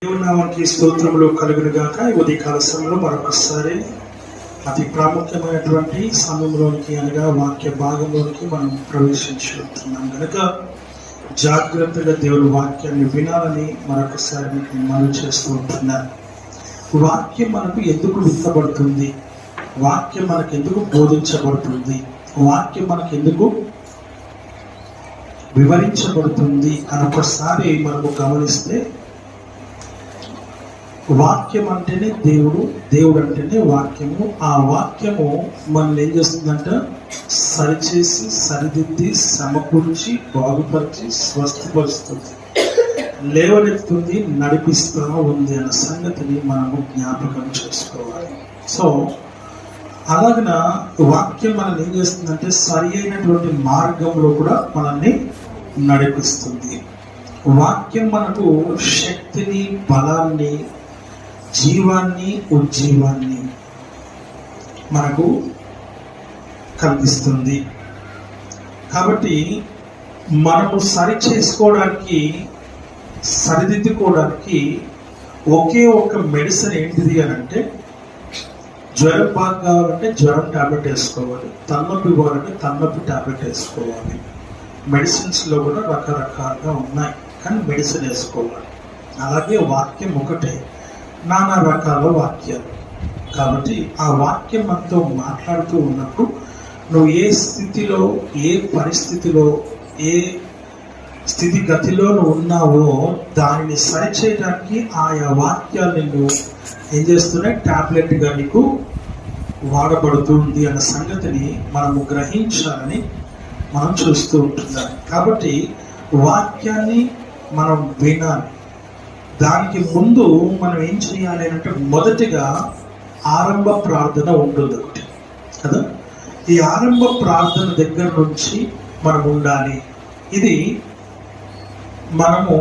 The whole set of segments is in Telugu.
దేవుని నామానికి స్తోత్రములు కలుగును గాక. ఈ ఉదయకాల సమయంలో మరొకసారి అతి ప్రాముఖ్యమైనటువంటి సమయంలోనికి అనగా వాక్య భాగంలోనికి మనం ప్రవేశించుతున్నాం కనుక జాగ్రత్తగా దేవుని వాక్యాన్ని వినాలని మరొకసారి మీకు మనవి చేస్తూ ఉంటున్నాను. వాక్యం మనకు ఎందుకు విత్తబడుతుంది, వాక్యం మనకు ఎందుకు బోధించబడుతుంది, వాక్యం మనకు ఎందుకు వివరించబడుతుంది అని ఒకసారి మనము గమనిస్తే, వాక్యం అంటేనే దేవుడు, దేవుడు అంటేనే వాక్యము. ఆ వాక్యము మనల్ని ఏం చేస్తుందంట, సరిచేసి సరిదిద్ది సమకూర్చి బాగుపరిచి స్వస్థపరుస్తుంది, లేవనెత్తుతుంది, నడిపిస్తూ ఉంది అన్న సంగతిని మనము జ్ఞాపకం చేసుకోవాలి. సో అలాగన వాక్యం మనల్ని ఏం చేస్తుందంటే సరి అయినటువంటి మార్గంలో కూడా మనల్ని నడిపిస్తుంది. వాక్యం మనకు శక్తిని, బలాన్ని, జీవాన్ని, ఉజ్జీవాన్ని మనకు కల్పిస్తుంది. కాబట్టి మనము సరి చేసుకోవడానికి, సరిదిద్దుకోవడానికి ఒకే ఒక మెడిసిన్ ఏంటిది అని అంటే, జ్వరం బాగా కావాలంటే జ్వరం టాబ్లెట్ వేసుకోవాలి, తలనొప్పి కావాలంటే తలనొప్పి టాబ్లెట్ వేసుకోవాలి. మెడిసిన్స్లో కూడా రకరకాలుగా ఉన్నాయి, కానీ మెడిసిన్ వేసుకోవాలి. అలాగే వాక్యం ఒకటే, నానా రకాల వాక్యాలు. కాబట్టి ఆ వాక్యం మనతో మాట్లాడుతూ ఉన్నప్పుడు నువ్వు ఏ స్థితిలో, ఏ పరిస్థితిలో, ఏ స్థితిగతిలో నువ్వు ఉన్నావో దానిని సరిచేయడానికి ఆయా వాక్యాలు నిన్ను ఏం చేస్తున్నాయి, టాబ్లెట్గా నీకు వాడబడుతుంది అన్న సంగతిని మనము గ్రహించాలని మనం చూస్తూ ఉంటున్నాం. కాబట్టి వాక్యాన్ని మనం వినాలి. దానికి ముందు మనం ఏం చేయాలి అంటే, మొదటిగా ఆరంభ ప్రార్థన ఉంటుంది ఒకటి కదా. ఈ ఆరంభ ప్రార్థన దగ్గర నుంచి మనం ఉండాలి. ఇది మనము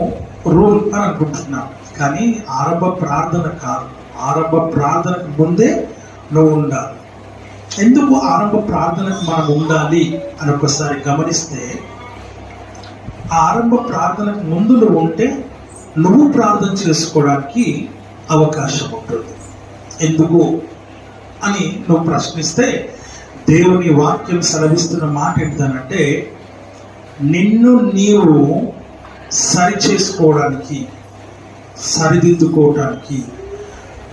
రూల్ అని అనుకుంటున్నాం, కానీ ఆరంభ ప్రార్థన కాదు. ఆరంభ ప్రార్థనకు ముందే నువ్వు ఉండాలి. ఎందుకు ఆరంభ ప్రార్థనకు మనం ఉండాలి అని ఒకసారి గమనిస్తే, ఆరంభ ప్రార్థనకు ముందు నువ్వు ఉంటే నువ్వు ప్రార్థన చేసుకోవడానికి అవకాశం ఉంటుంది. ఎందుకు అని నువ్వు ప్రశ్నిస్తే, దేవుని వాక్యం సెలవిస్తున్న మాట ఏంటంటే, నిన్ను నీవు సరి చేసుకోవడానికి, సరిదిద్దుకోవటానికి,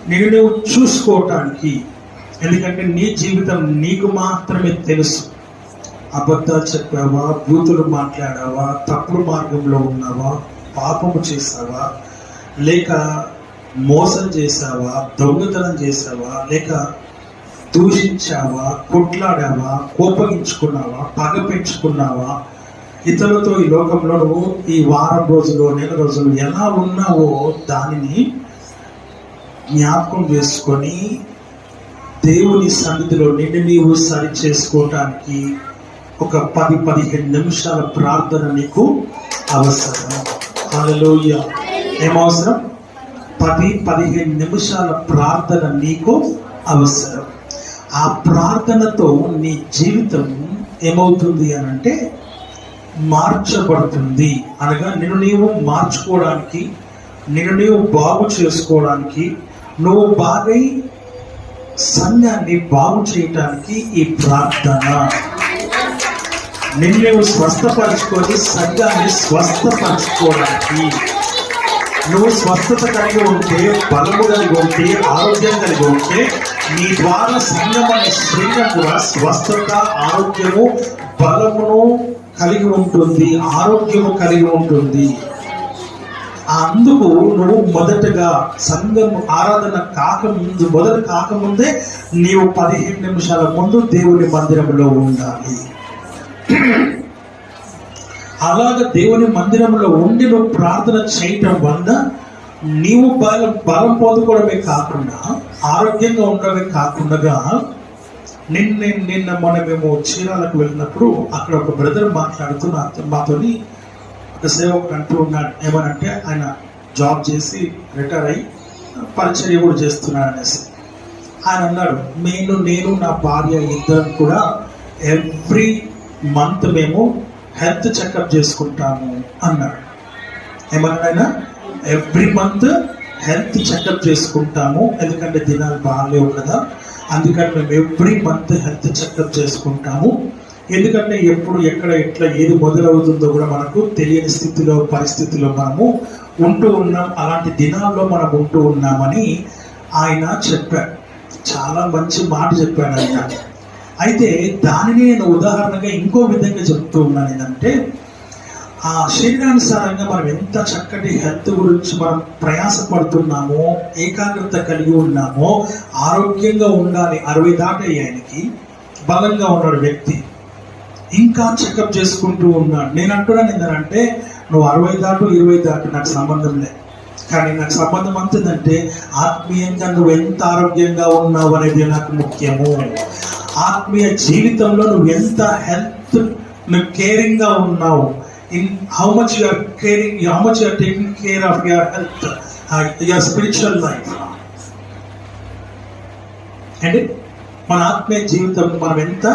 నిన్ను నువ్వు చూసుకోవటానికి. ఎందుకంటే నీ జీవితం నీకు మాత్రమే తెలుసు. అబద్ధాలు చెప్పావా, బూతులు మాట్లాడావా, తప్పుడు మార్గంలో ఉన్నావా, పాపము చేసావా, లేక మోసం చేసావా, దొంగతనం చేసావా, లేక దూషించావా, కొట్లాడావా, కోపగించుకున్నావా, పగ పెంచుకున్నావా, ఇతరులతో ఈ లోకంలో నువ్వు ఈ వారం రోజులు, నెల రోజులు ఎలా ఉన్నావో దానిని జ్ఞాపకం చేసుకొని దేవుని సన్నిధిలో నిన్ను నీవు సరి చేసుకోవటానికి ఒక 10-15 నిమిషాల ప్రార్థన నీకు అవసరం. హల్లెలూయా. ఏమవసరం? 10-15 నిమిషాల ప్రార్థన నీకు అవసరం. ఆ ప్రార్థనతో నీ జీవితం ఏమవుతుంది అని అంటే, మార్చబడుతుంది. అనగా నిన్ను నీవు మార్చుకోవడానికి, నిన్ను నీవు బాగు చేసుకోవడానికి, నువ్వు బాగై సంఘాన్ని బాగు చేయటానికి ఈ ప్రార్థన. నిన్ను నువ్వు స్వస్థపరచుకొని సంఘాన్ని స్వస్థపరచుకోవడానికి. నువ్వు స్వస్థత కలిగి ఉంటే, బలము కలిగి ఉంటే, ఆరోగ్యం కలిగి ఉంటే, నీ ద్వారా సంఘం అనే శరీరం కూడా స్వస్థత, ఆరోగ్యము, బలమును కలిగి ఉంటుంది, ఆరోగ్యము కలిగి ఉంటుంది. అందుకు నువ్వు మొదటగా సంఘం ఆరాధన కాకముందే నీవు 15 నిమిషాల ముందు దేవుని మందిరంలో ఉండాలి. అలాగ దేవుని మందిరంలో ఉండి నువ్వు ప్రార్థన చేయటం వల్ల నీవు బలం పొందుకోవడమే కాకుండా, ఆరోగ్యంగా ఉండడమే కాకుండా, నిన్న మొన్న మేము చీరాలకు వెళ్ళినప్పుడు అక్కడ ఒక బ్రదర్ మాట్లాడుతూ మాతోని ఒక సేవకుడు అంటూ ఉన్నాడు. ఏమనంటే, ఆయన జాబ్ చేసి రిటైర్ అయ్యి పరిచర్య కూడా చేస్తున్నాడు అనేసి. ఆయన అన్నాడు, నేను నా భార్య ఇద్దరం కూడా ఎవ్రీ మంత్ మేము హెల్త్ చెకప్ చేసుకుంటాము అన్నాడు. ఏమన్నాడు ఆయన? ఎవ్రీ మంత్ హెల్త్ చెకప్ చేసుకుంటాము, ఎందుకంటే దినాలు బాగాలేవు కదా. అందుకని మేము ఎవ్రీ మంత్ హెల్త్ చెకప్ చేసుకుంటాము. ఎందుకంటే ఎప్పుడు ఎక్కడ ఎట్లా ఏది మొదలవుతుందో కూడా మనకు తెలియని పరిస్థితిలో మనము ఉంటూ ఉన్నాం. అలాంటి దినాల్లో మనం ఉంటూ ఉన్నామని ఆయన చెప్పాడు. చాలా మంచి మాట చెప్పాడు ఆయన. అయితే దానిని నేను ఉదాహరణగా ఇంకో విధంగా చెప్తూ ఉన్నాను. ఏంటంటే ఆ శరీరానుసారంగా మనం ఎంత చక్కటి హెల్త్ గురించి మనం ప్రయాసపడుతున్నామో, ఏకాగ్రత కలిగి ఉన్నామో, ఆరోగ్యంగా ఉండాలి. 60 దాటే ఆయనకి బలంగా ఉన్నాడు వ్యక్తి, ఇంకా చెకప్ చేసుకుంటూ ఉన్నాడు. నేను అంటున్నాను ఏంటంటే నువ్వు 60 దాటు 20 దాటు నాకు సంబంధం లేదు, కానీ నాకు సంబంధం అంతేందంటే ఆత్మీయంగా నువ్వు ఎంత ఆరోగ్యంగా ఉన్నావు అనేది నాకు ముఖ్యము. ఆత్మీయ జీవితంలో నువ్వు ఎంత హెల్త్ నువ్వు కేరింగ్గా ఉన్నావు, in how much you are caring, how much you are taking care of your health, your spiritual life. అంటే మన ఆత్మీయ జీవితం మనం ఎంత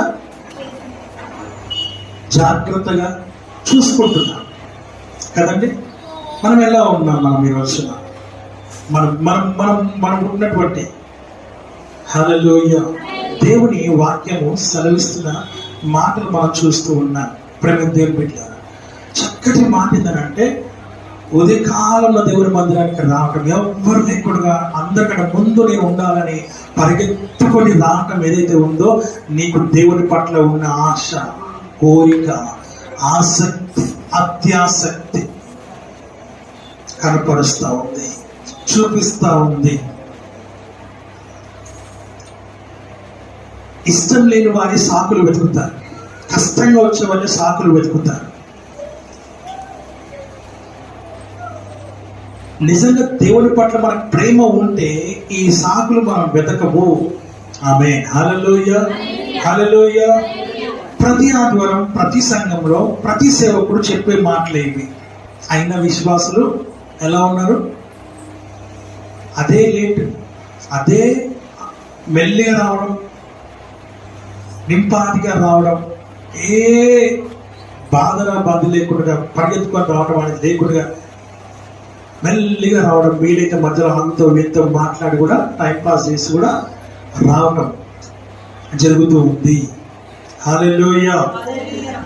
జాగ్రత్తగా చూసుకుంటున్నాం కదండి. మనం ఎలా ఉన్నాం? మనం ఈ రోజున మనం మనం మనం మనం ఉన్నటువంటి హల్లెలూయా దేవుని వాక్యము సెలవిస్తున్న మాటలు మనం చూస్తూ ఉన్నాం. ప్రేమ దేవుని బిడ్డలారా, చక్కటి మాట ఏంటంటే ఉదయకాలంలో దేవుని మందిరానికి రావటం, ఎవ్వరు లేకుండా అందరికన్నా ముందు నేను ఉండాలని పరిగెత్తుకొని రావటం ఏదైతే ఉందో, నీకు దేవుని పట్ల ఉన్న ఆశ, కోరిక, ఆసక్తి, అత్యాసక్తి కనపరుస్తూ ఉంది, చూపిస్తూ ఉంది. ఇష్టం లేని వారి సాకులు వెతుకుతారు, కష్టంగా వచ్చే వాళ్ళని సాకులు వెతుకుతారు. నిజంగా దేవుని పట్ల మనకు ప్రేమ ఉంటే ఈ సాకులు మనం వెతకము. ఆమేన్, హల్లెలూయా, హల్లెలూయా. ప్రతి ఆదివారం ప్రతి సంఘంలో ప్రతి సేవకుడు చెప్పే మాటలు ఇవి. అయిన విశ్వాసులు ఎలా ఉన్నారు? అదే లేట్, అదే మెల్లిగా రావడం, నింపాదిగా రావడం, ఏ బాధ లేకుండా పరిగెత్తుకొని రావడం అనేది లేకుండా మెల్లిగా రావడం, వీలైతే మధ్యలో అంతో ఎంతో మాట్లాడి కూడా టైంపాస్ చేసి కూడా రావడం జరుగుతూ ఉంది. హల్లెలూయా.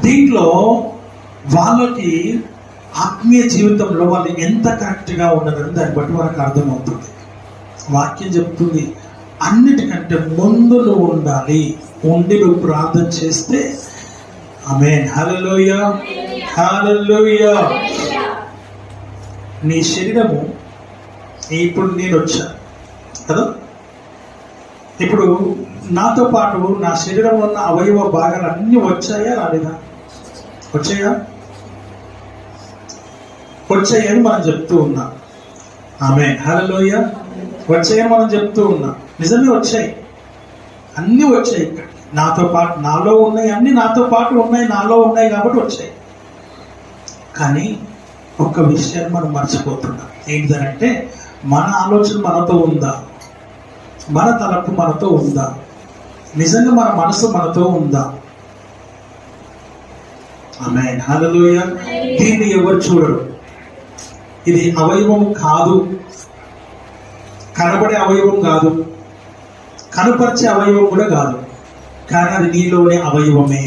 దీంట్లో వాళ్ళకి ఆత్మీయ జీవితంలో వాళ్ళు ఎంత కరెక్ట్గా ఉన్నదని దాన్ని బట్టి మనకు అర్థమవుతుంది. వాక్యం చెప్తుంది, అన్నిటికంటే ముందు నువ్వు ఉండాలి, ఉండి నువ్వు ప్రార్థన చేస్తే. ఆమేన్, హల్లెలూయా, హల్లెలూయా. నీ శరీరము, ఇప్పుడు నేను వచ్చా కదా, ఇప్పుడు నాతో పాటు నా శరీరంలో ఉన్న అవయవ భాగాలు అన్నీ వచ్చాయా రాలేదా? వచ్చాయా? వచ్చాయని మనం చెప్తూ ఉన్నాం. ఆమేన్, హల్లెలూయా. వచ్చాయని మనం చెప్తూ ఉన్నాం. నిజమే వచ్చాయి, అన్నీ వచ్చాయి. ఇక్కడ నాతో పాటు, నాలో ఉన్నాయి, అన్నీ నాతో పాటు ఉన్నాయి, నాలో ఉన్నాయి కాబట్టి వచ్చాయి. కానీ ఒక్క విషయాన్ని మనం మర్చిపోతున్నాం. ఏంటిదనంటే మన ఆలోచన మనతో ఉందా? మన తలపు మనతో ఉందా? నిజంగా మన మనసు మనతో ఉందా? ఆమేన్, హల్లెలూయా. దీన్ని ఎవరు చూడరు. ఇది అవయవం కాదు, కనబడే అవయవం కాదు, కనపరిచే అవయవం కూడా కాదు, కానీ అది నీలోనే అవయవమే.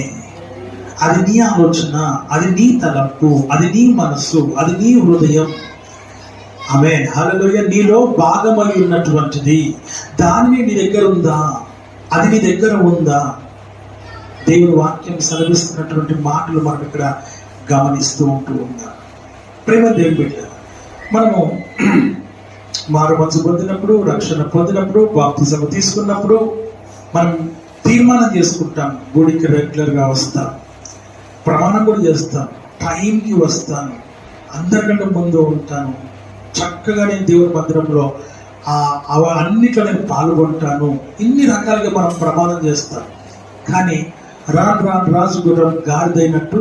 అది నీ ఆలోచన, అది నీ తలంపు, అది నీ మనస్సు, అది నీ హృదయం. ఆమేన్, హల్లెలూయా. నీలో భాగమై ఉన్నటువంటిది, దానిని నీ దగ్గర ఉందా? అది నీ దగ్గర ఉందా? దేవుని వాక్యం సెలవిస్తున్నటువంటి మాటలు మనం ఇక్కడ గమనిస్తూ ఉంటూ ఉన్నాం. ప్రేమ దేవుని బిడ్డ, మనము మారు మనసు పొందినప్పుడు, రక్షణ పొందినప్పుడు, బాప్తిజం తీసుకున్నప్పుడు మనం తీర్మానం చేసుకుంటాం, గుడికి రెగ్యులర్గా వస్తాం, ప్రమాణం కూడా చేస్తాం, టైంకి వస్తాను, అందరికంటే ముందు ఉంటాను, చక్కగా నేను దేవుని మందిరంలో అన్నిట్లో నేను పాల్గొంటాను, ఇన్ని రకాలుగా మనం ప్రమాణం చేస్తాం. కానీ రాజు గుర్రం గాడిదైనట్టు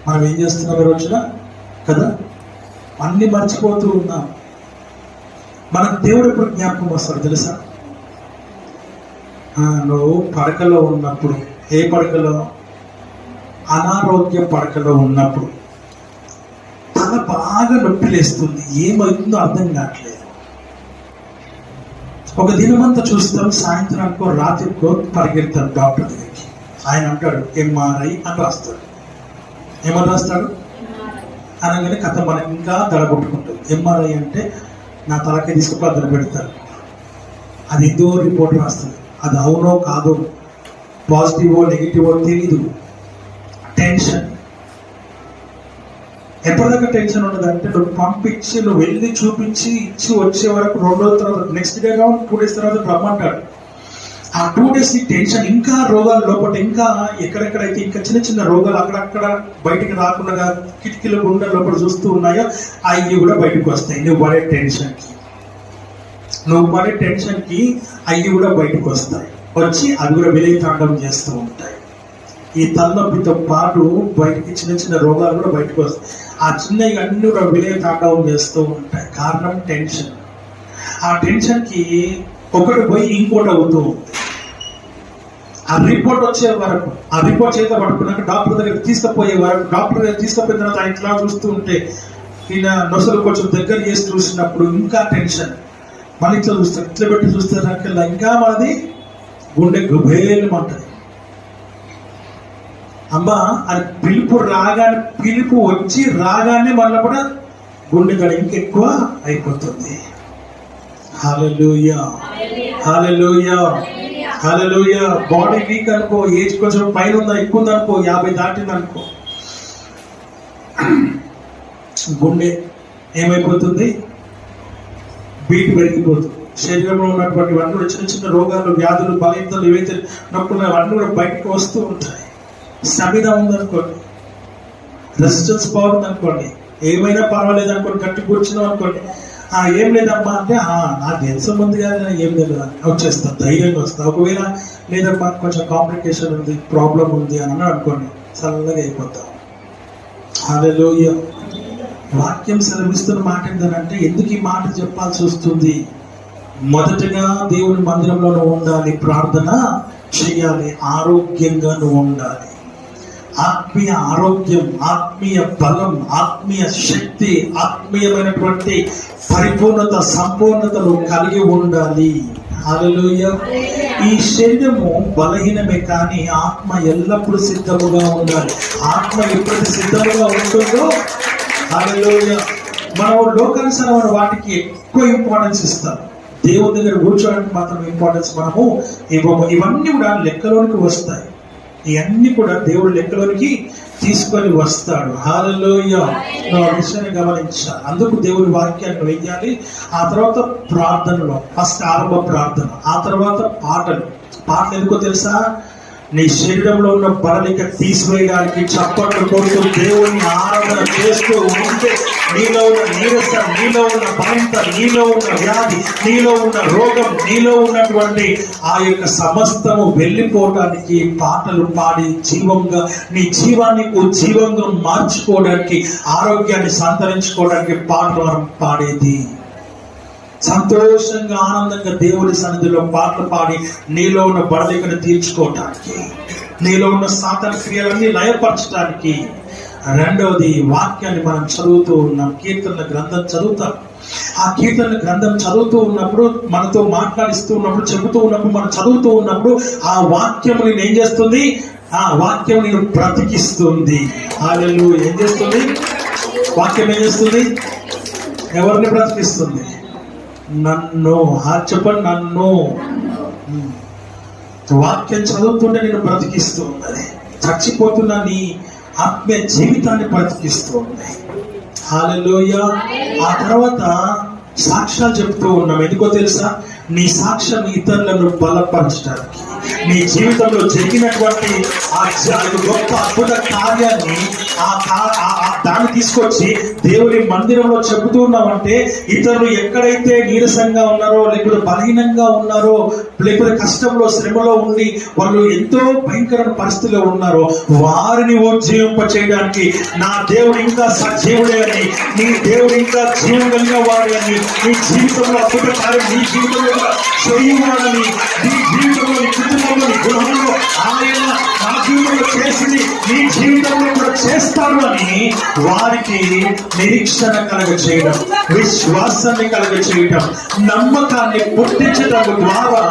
మనం ఏం చేస్తున్నాం ఈ రోజున కదా, అన్ని మర్చిపోతూ ఉన్నాం. మనకు దేవుడు ఎప్పుడు జ్ఞాపకం వస్తాడు తెలుసా? నువ్వు పడకలో ఉన్నప్పుడు, ఏ పడకలో? అనారోగ్య పడకలో ఉన్నప్పుడు తల బాగా నొప్పి లేస్తుంది, ఏమవుతుందో అర్థం కావట్లేదు. ఒక దినమంతా చూస్తాం, సాయంత్రానికో రాత్రికో పరిగెడతాడు డాక్టర్ దగ్గరికి. ఆయన అంటాడు ఎంఆర్ఐ అని రాస్తాడు. ఏమని రాస్తాడు అనగానే కథ మనకి ఇంకా దడగొట్టుకుంటుంది. ఎంఆర్ఐ అంటే నా తలకే తీసుకుని అద్దరు పెడతారు. అది ఏదో రిపోర్ట్ రాస్తుంది. అది అవునో కాదో, పాజిటివో నెగిటివో తెలీదు. టెన్షన్. ఎప్పటిదాకా టెన్షన్ ఉండదంటే నువ్వు పంపించి నువ్వు వెళ్ళి చూపించి ఇచ్చి వచ్చే వరకు 2 రోజుల తర్వాత, నెక్స్ట్ డే కావాలి 2 days తర్వాత రమ్మంటాడు. ఆ 2 days నీ టెన్షన్. ఇంకా రోగాలు లోపల, ఇంకా ఎక్కడెక్కడైతే ఇంకా చిన్న చిన్న రోగాలు అక్కడక్కడ బయటికి రాకుండా కిటికీల గుండె లోపల చూస్తూ ఉన్నాయో అవి కూడా బయటకు వస్తాయి. నువ్వు పడే టెన్షన్కి అవి కూడా బయటకు వస్తాయి. వచ్చి అవి కూడా విలయతాండం చేస్తూ ఉంటాయి. ఈ తలనొప్పితో పాటు బయటికి చిన్న చిన్న రోగాలు కూడా బయటకు వస్తాయి. ఆ చిన్నవి అన్ని కూడా విలయతాండవం చేస్తూ ఉంటాయి. కారణం టెన్షన్. ఆ టెన్షన్కి ఒకటి పోయి ఇంకోటి అవుతూ ఉంది. ఆ రిపోర్ట్ వచ్చే వరకు, ఆ రిపోర్ట్ చేత పడుకున్నాక డాక్టర్ దగ్గర తీసుకుపోయే వరకు, డాక్టర్ దగ్గర తీసుకుపోయిన తర్వాత ఆయన ఇట్లా చూస్తూ ఉంటే ఈయన నొసలు కొంచెం దగ్గర చేసి చూసినప్పుడు ఇంకా టెన్షన్. మళ్ళీ ఇట్లా చూస్తారు, ఇట్లా పెట్టి చూస్తారు, ఇంకా మనది గుండె గుబేలు అంటది. అమ్మా అది పిలుపు వచ్చి రాగానే మళ్ళీ కూడా గుండె గడ ఇంకెక్కువ అయిపోతుంది. హల్లెలూయా, హల్లెలూయా, హల్లెలూయా. బాడీ వీక్ అనుకో, ఏజ్ కొంచెం పైన ఉందా, ఎక్కువ ఉందనుకో, 50 దాటింది అనుకో, గుండె ఏమైపోతుంది, బీట్ పెరిగిపోతుంది. శరీరంలో ఉన్నటువంటి అన్నీ కూడా చిన్న చిన్న రోగాలు, వ్యాధులు, బలహీనతలు ఏవైతే నొప్పులు అవన్నీ కూడా బయటకు వస్తూ ఉంటాయి. స్టామినా ఉందనుకోండి, రెసిస్టెన్స్ పవర్ ఉందనుకోండి, ఏమైనా పర్వాలేదు అనుకోండి, గట్టి కూర్చున్నాం అనుకోండి, ఏం లేదమ్మా అంటే నాకు తెలుసు ముందు కానీ ఏం లేదు వచ్చేస్తా, ధైర్యంగా వస్తా. ఒకవేళ లేదమ్మా కొంచెం కాంప్లికేషన్ ఉంది, ప్రాబ్లం ఉంది అని అనుకోండి, చల్లగా అయిపోతాం. హల్లెలూయా. వాక్యం సెలవిస్తున్న మాట ఏంటంటే, ఎందుకు ఈ మాట చెప్పాల్సి వస్తుంది? మొదటగా దేవుని మందిరంలో నువ్వు ఉండాలి, ప్రార్థన చేయాలి, ఆరోగ్యంగా నువ్వు ఉండాలి. ఆత్మీయ ఆరోగ్యం, ఆత్మీయ బలం, ఆత్మీయ శక్తి, ఆత్మీయమైనటువంటి పరిపూర్ణత, సంపూర్ణతను కలిగి ఉండాలి. హల్లెలూయా. ఈ శరీరము బలహీనమే కానీ ఆత్మ ఎల్లప్పుడూ సిద్ధముగా ఉండాలి. ఆత్మ ఎప్పుడు సిద్ధముగా ఉంటుందో, హల్లెలూయా, మనం లోకానుసారమైన వాటికి ఎక్కువ ఇంపార్టెన్స్ ఇస్తాం. దేవుని దగ్గర కూర్చోడానికి మాత్రం ఇంపార్టెన్స్ మనము ఇవ్వము. ఇవన్నీ కూడా లెక్కలోనికి వస్తాయి. ఇవన్నీ కూడా దేవుడు లెక్కలోనికి తీసుకొని వస్తాడు. హల్లెలూయా. నువ్వు ఆ విషయాన్ని గమనించాలి. అందుకు దేవుడి వాక్యాన్ని వెయ్యాలి. ఆ తర్వాత ప్రార్థనలో ఫస్ట్ ఆరంభ ప్రార్థన, ఆ తర్వాత పాటలు ఎందుకో తెలుసా? నీ శరీరంలో ఉన్న బలలిక తీసివేయడానికి చప్పట్లు కొడుతూ దేవుని ఆరాధన చేస్తూ ఉంటే నీలో ఉన్న నీరసం, నీలో ఉన్న బలత, నీలో ఉన్న వ్యాధి, నీలో ఉన్న రోగం, నీలో ఉన్నటువంటి ఆ యొక్క సమస్తము వెళ్ళిపోవడానికి పాటలు పాడి జీవంగా, నీ జీవాన్ని జీవంగా మార్చుకోవడానికి, ఆరోగ్యాన్ని సంతరించుకోవడానికి పాటలు మనం పాడేది. సంతోషంగా ఆనందంగా దేవుని సన్నిధిలో పాటలు పాడి నీలో ఉన్న బడలికను తీర్చుకోవటానికి, నీలో ఉన్న సాతాను క్రియలన్నీ లయపరచడానికి. రెండవది, వాక్యాన్ని మనం చదువుతూ ఉన్నాం, కీర్తనల గ్రంథం చదువుతాం. ఆ కీర్తనల గ్రంథం చదువుతూ ఉన్నప్పుడు, మనతో మాట్లాడిస్తూ ఉన్నప్పుడు, చెబుతూ ఉన్నప్పుడు, మనం చదువుతూ ఉన్నప్పుడు ఆ వాక్యం నేను ఏం చేస్తుంది? ఆ వాక్యం నేను బ్రతికిస్తుంది. హల్లెలూయా. ఏం చేస్తుంది? వాక్యం ఏం చేస్తుంది? ఎవరిని బ్రతికిస్తుంది? నన్ను. చెప్పండి, నన్ను. వాక్యం చదువుతుంటే నేను బ్రతికిస్తూ ఉన్నది. చచ్చిపోతున్న నీ ఆత్మీయ జీవితాన్ని బ్రతికిస్తూ ఉంది. హల్లెలూయా. ఆ తర్వాత సాక్ష్యాలు చెప్తూ ఉన్నాం. ఎందుకో తెలుసా? నీ సాక్ష్యం ఇతరులను బలపరచడానికి, నీ జీవితంలో జరిగినటువంటి ఆ గొప్ప అద్భుత కార్యాన్ని దాన్ని తీసుకొచ్చి దేవుని మందిరంలో చెబుతూ ఉన్నామంటే, ఇతరులు ఎక్కడైతే నీరసంగా ఉన్నారో, లేకపోతే బలహీనంగా ఉన్నారో, లేకపోతే కష్టంలో, శ్రమలో ఉండి వాళ్ళు ఎంతో భయంకరమైన పరిస్థితిలో ఉన్నారో, వారిని ఉజ్జీవింప చేయడానికి నా దేవుడు ఇంకా సజీవుడే అని, నీ దేవుడు ఇంకా జీవం కలిగిన వాడు అని, నీ జీవితంలో అద్భుత కార్యం నీ జీవితంలో చేయవాడని, నీ జీవితంలో నీ కుటుంబంలో దేవుని గుణంలో ఆయన నా జీవితంలో చేసింది నీ జీవితంలో కూడా చేస్తాడు అని వారికి నిరీక్షణ కలగ చేయడం, విశ్వాసాన్ని కలగ చేయడం, నమ్మకాన్ని పుట్టించడం ద్వారా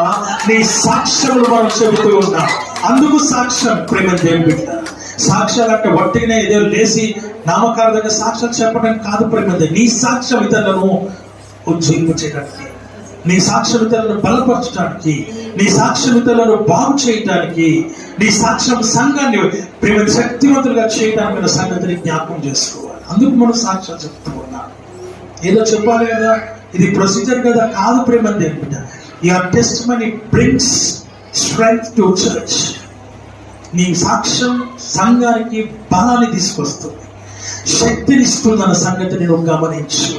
నీ సాక్ష్యములు మనం చెబుతూ ఉన్నాం. అందుకు సాక్ష్యం ప్రేమ దేవుడి. సాక్ష్యాలు అంటే వట్టిగానే ఏదో లేసి నామకార్థంగా సాక్ష్యాలు చెప్పడం కాదు ప్రేమ. నీ సాక్ష్యం ఇతరులను ఉజ్జీవించడానికి, నీ సాక్ష్యం ఇతరులను బలపరచడానికి, నీ సాక్ష్యం ఇతరులను బాగు చేయడానికి, నీ సాక్ష్యం సంఘాన్ని ప్రేమ శక్తివంతులుగా చేయడానికి సంగతిని జ్ఞాపకం చేసుకోవాలి. అందుకు మనం సాక్ష్యాలు చెప్తూ ఉన్నాం. ఏదో చెప్పాలి కదా, ఇది ప్రొసీజర్ కదా, కాదు ప్రేమ దేవుడి. Your testimony brings strength to church. నీ సాక్ష్యం సంఘానికి బలాన్ని తీసుకొస్తుంది, శక్తిని ఇస్తుందన్న సంగతిని నువ్వు గమనించు.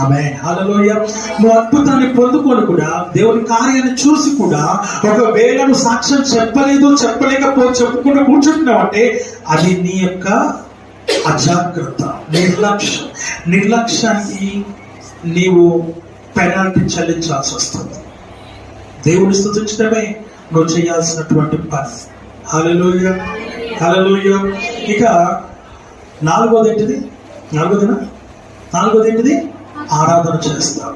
ఆమేన్, హల్లెలూయా. నువ్వు అద్భుతాన్ని పొందుకొని కూడా, దేవుని కార్యాన్ని చూసి కూడా, ఒకవేళ నువ్వు సాక్ష్యం చెప్పుకుండా కూర్చుంటున్నావు అంటే అది నీ యొక్క అజాగ్రత్త, నిర్లక్ష్యానికి నీవు పెనాల్టీ చెల్లించాల్సి వస్తుంది. దేవుని స్తుతించడమే నువ్వు చేయాల్సినటువంటి పని. హల్లెలూయా, హల్లెలూయా. ఇక నాలుగోది ఏంటిది? ఆరాధన చేస్తాం.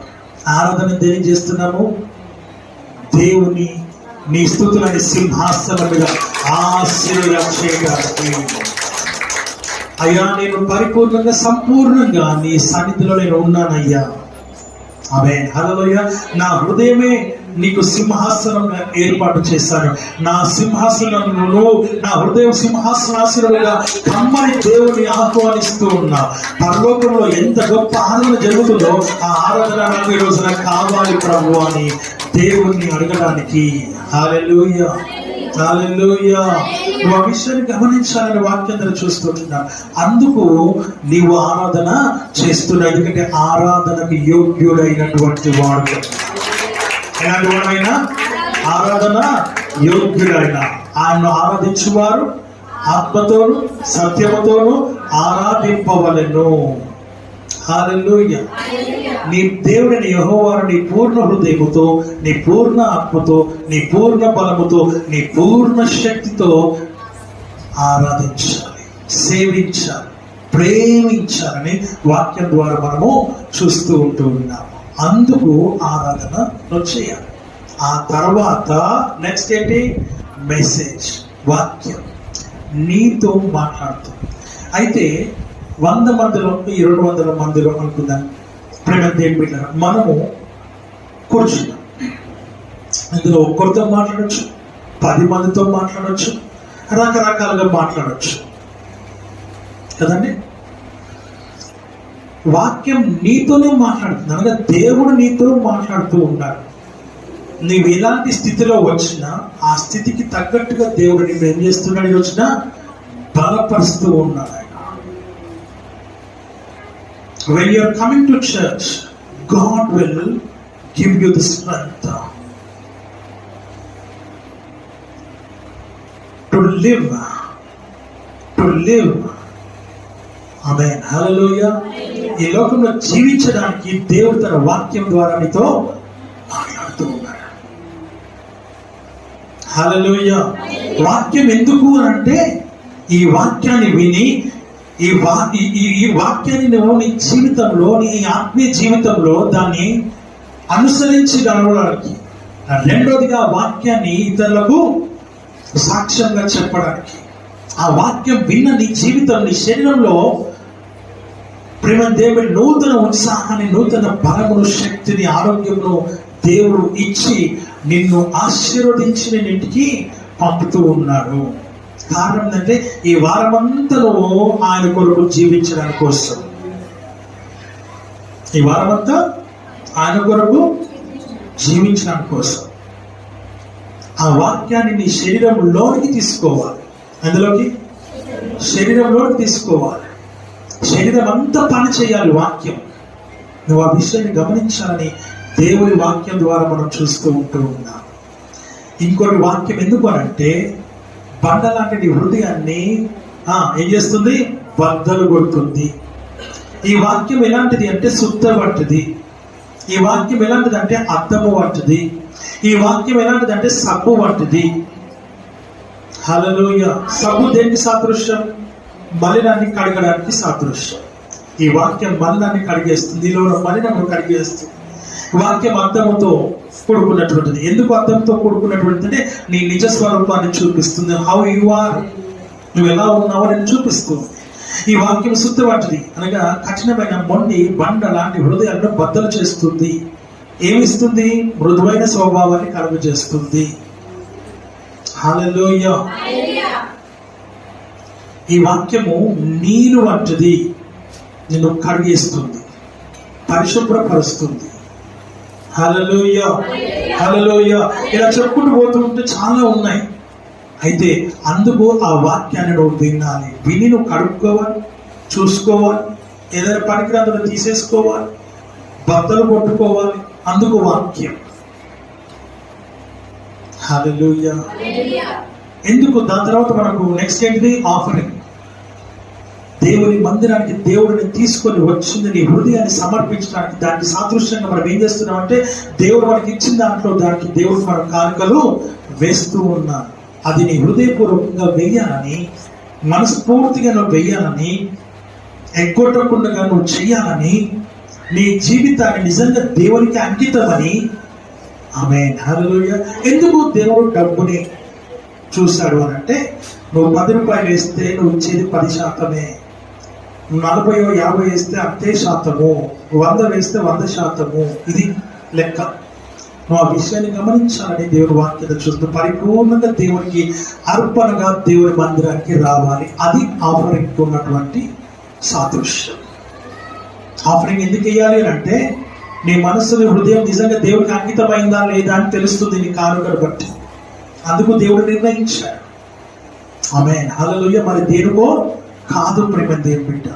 ఆరాధన దేని చేస్తున్నాము? దేవుని నీ స్తుతులని సింహాసనం మీద ఆశీర్వదించడానికి. అయ్యా, నేను పరిపూర్ణంగా సంపూర్ణంగా నీ సన్నిధిలో నేను ఉన్నానయ్యా. ఆమేన్, హల్లెలూయా. నా హృదయమే నీకు సింహాసనంగా ఏర్పాటు చేశాను. నా సింహాసనంలో నా హృదయం సింహాసనాశీనులుగా కమ్మని దేవుని ఆహ్వానిస్తూ ఉన్నా. పరలోకంలో ఎంత గొప్ప ఆరాధన జరుగుతుందో ఆ ఆరాధన నాకు ఈ రోజున కావాలి ప్రభు అని దేవుణ్ణి అడగడానికి. హల్లెలూయా, హల్లెలూయా. నువ్వు ఆ విషయాన్ని గమనించాలని వాక్యం చూస్తుంటున్నా. అందుకు నీవు ఆరాధన చేస్తున్నావు. ఎందుకంటే ఆరాధనకు యోగ్యుడైనటువంటి వాడు. ఎలాంటి వాడైనా ఆరాధన యోగ్యుడైన ఆయన్ను ఆరాధించువారు ఆత్మతోను సత్యముతోను ఆరాధింపవలెను. హల్లెలూయా. నీ దేవుడిని యెహోవాను నీ పూర్ణ హృదయముతో, నీ పూర్ణ ఆత్మతో, నీ పూర్ణ బలముతో, నీ పూర్ణ శక్తితో ఆరాధించాలి, సేవించాలి, ప్రేమించాలని వాక్యం ద్వారా మనము చూస్తూ ఉంటూ ఉన్నాము. అందుకు ఆరాధన చేయాలి. ఆ తర్వాత నెక్స్ట్ ఏంటి? మెసేజ్, వాక్యం నీతో మాట్లాడుతుంది. అయితే 100 మందిలో 200 మందిలో అనుకుందాం ప్రేమ దేవుని బిడ్డలారా, మనము కూర్చున్నాం. ఇందులో ఒక్కరితో మాట్లాడచ్చు, 10 మందితో మాట్లాడచ్చు, రకరకాలుగా మాట్లాడచ్చు కదండి. వాక్యం నీతోనే మాట్లాడుతుంది అనగా దేవుడు నీతో మాట్లాడుతూ ఉన్నాడు. నీవు ఎలాంటి స్థితిలో వచ్చినా ఆ స్థితికి తగ్గట్టుగా దేవుడు నీవు ఏం చేస్తున్నాడు? వచ్చినా బలపరుస్తూ ఉన్నాడు. When you are coming to church, God will give you the strength to live. ఆమేన్, హల్లెలూయా. ఈ లోకంలో జీవించడానికి దేవుడు తన వాక్యం ద్వారా నీతో మాట్లాడుతూ ఉన్నాడు. హల్లెలూయా. వాక్యం ఎందుకు అంటే ఈ వాక్యాన్ని విని ఈ వాక్యాన్ని నువ్వు నీ జీవితంలో, నీ ఆత్మీయ జీవితంలో దాన్ని అనుసరించి నడవడానికి, రెండోదిగా వాక్యాన్ని ఇతరులకు సాక్ష్యంగా చెప్పడానికి, ఆ వాక్యం విన్న నీ జీవితం, నీ శరీరంలో ప్రేమ దేవుడి నూతన ఉత్సాహాన్ని, నూతన బలమును, శక్తిని, ఆరోగ్యమును దేవుడు ఇచ్చి నిన్ను ఆశీర్వదించి ఇంటికి పంపుతూ ఉన్నాడు. కారణం ఏంటంటే ఈ వారమంతా నువ్వు ఆయన కొరకు జీవించడానికి కోసం, ఈ వారమంతా ఆయన కొరకు జీవించడానికి కోసం ఆ వాక్యాన్ని నీ శరీరంలోనికి తీసుకోవాలి. అందులోకి శరీరంలోకి తీసుకోవాలి. శరీరం అంతా పని చేయాలి వాక్యం. నువ్వు ఆ విషయాన్ని గమనించాలని దేవుని వాక్యం ద్వారా మనం చూస్తూ ఉంటూ ఉన్నాం. ఇంకొక వాక్యం ఎందుకు అనంటే బండ లాంటి నీ హృదయాన్ని ఏం చేస్తుంది? బద్దలు కొడుతుంది. ఈ వాక్యం ఎలాంటిది అంటే శుద్ధ వంటిది. ఈ వాక్యం ఎలాంటిదంటే అద్దము వంటిది. ఈ వాక్యం ఎలాంటిదంటే సబ్బు వంటిది. హల్లెలూయా. సబ్బు దేనికి సాదృశ్యం? మలినాన్ని కడగడానికి సాదృశ్యం. ఈ వాక్యం మలినాన్ని కడిగేస్తుంది, ఈలో మలినము కడిగేస్తుంది. వాక్యం అద్దముతో కూడుకున్నటువంటిది. ఎందుకు అద్దంతో కూడుకున్నటువంటిది అంటే నీ నిజ స్వరూపాన్ని చూపిస్తుంది. హౌ యు ఆర్, నువ్వు ఎలా ఉన్నావో నేను చూపిస్తుంది. ఈ వాక్యం శుద్ధి వంటిది అనగా కఠినమైన మొండి బండ లాంటి హృదయాలను బద్దలు చేస్తుంది. ఏమిస్తుంది? మృదువైన స్వభావాన్ని కలుగజేస్తుంది. హల్లెలూయా. ఈ వాక్యము నీరు వంటిది, నిన్ను కడిగేస్తుంది, పరిశుభ్రపరుస్తుంది. హల్లెలూయా, హల్లెలూయా. ఇలా చెప్పుకుంటూ పోతుంటే చాలా ఉన్నాయి. అయితే అందుకు ఆ వాక్యాన్ని నువ్వు వినాలి. విని నువ్వు కడుక్కోవాలి, చూసుకోవాలి, ఏదైనా పనికిరాందులో తీసేసుకోవాలి, బద్దలు కొట్టుకోవాలి. అందుకు వాక్యం. హల్లెలూయా. ఎందుకు? దాని తర్వాత మనకు నెక్స్ట్ ఏంటిది? ఆఫరింగ్. దేవుని మందిరానికి దేవుడిని తీసుకొని వచ్చింది నీ హృదయాన్ని సమర్పించడానికి. దానికి సాదృశ్యంగా మనం ఏం చేస్తున్నామంటే దేవుడు మనకి ఇచ్చిన దాంట్లో దానికి దేవుడు మన కానుకలు వేస్తూ ఉన్నాడు. అది నీ హృదయపూర్వకంగా వెయ్యాలని, మనస్ఫూర్తిగా నువ్వు వెయ్యాలని, ఎగ్గొట్టకుండా నువ్వు చెయ్యాలని, నీ జీవితాన్ని నిజంగా దేవునికి అంకితమని. ఆమేన్, హల్లెలూయా. ఎందుకు దేవుడు డబ్బుని చూశాడు అని అంటే, నువ్వు 10 రూపాయలు వేస్తే నువ్వు ఇచ్చేది 10%, 40, 50 వేస్తే అంతే శాతము, 100 వేస్తే 100%. ఇది లెక్క. నువ్వు ఆ విషయాన్ని గమనించాలని దేవుని వాక్యత చూస్తూ పరిపూర్ణంగా దేవునికి అర్పణగా దేవుని మందిరానికి రావాలి. అది ఆఫరింగ్ ఉన్నటువంటి సాదృశ్యం. ఆఫరింగ్ ఎందుకు వేయాలి అంటే నీ మనస్సుని హృదయం నిజంగా దేవునికి అంకితమైందా లేదా అని తెలుస్తుంది నీ కానుకను బట్టి. అందుకు దేవుడు నిర్ణయించాడు. ఆమేన్, హల్లెలూయా. మరి దేనికో కాదు ప్రేమ దేవుని బిడ్డ.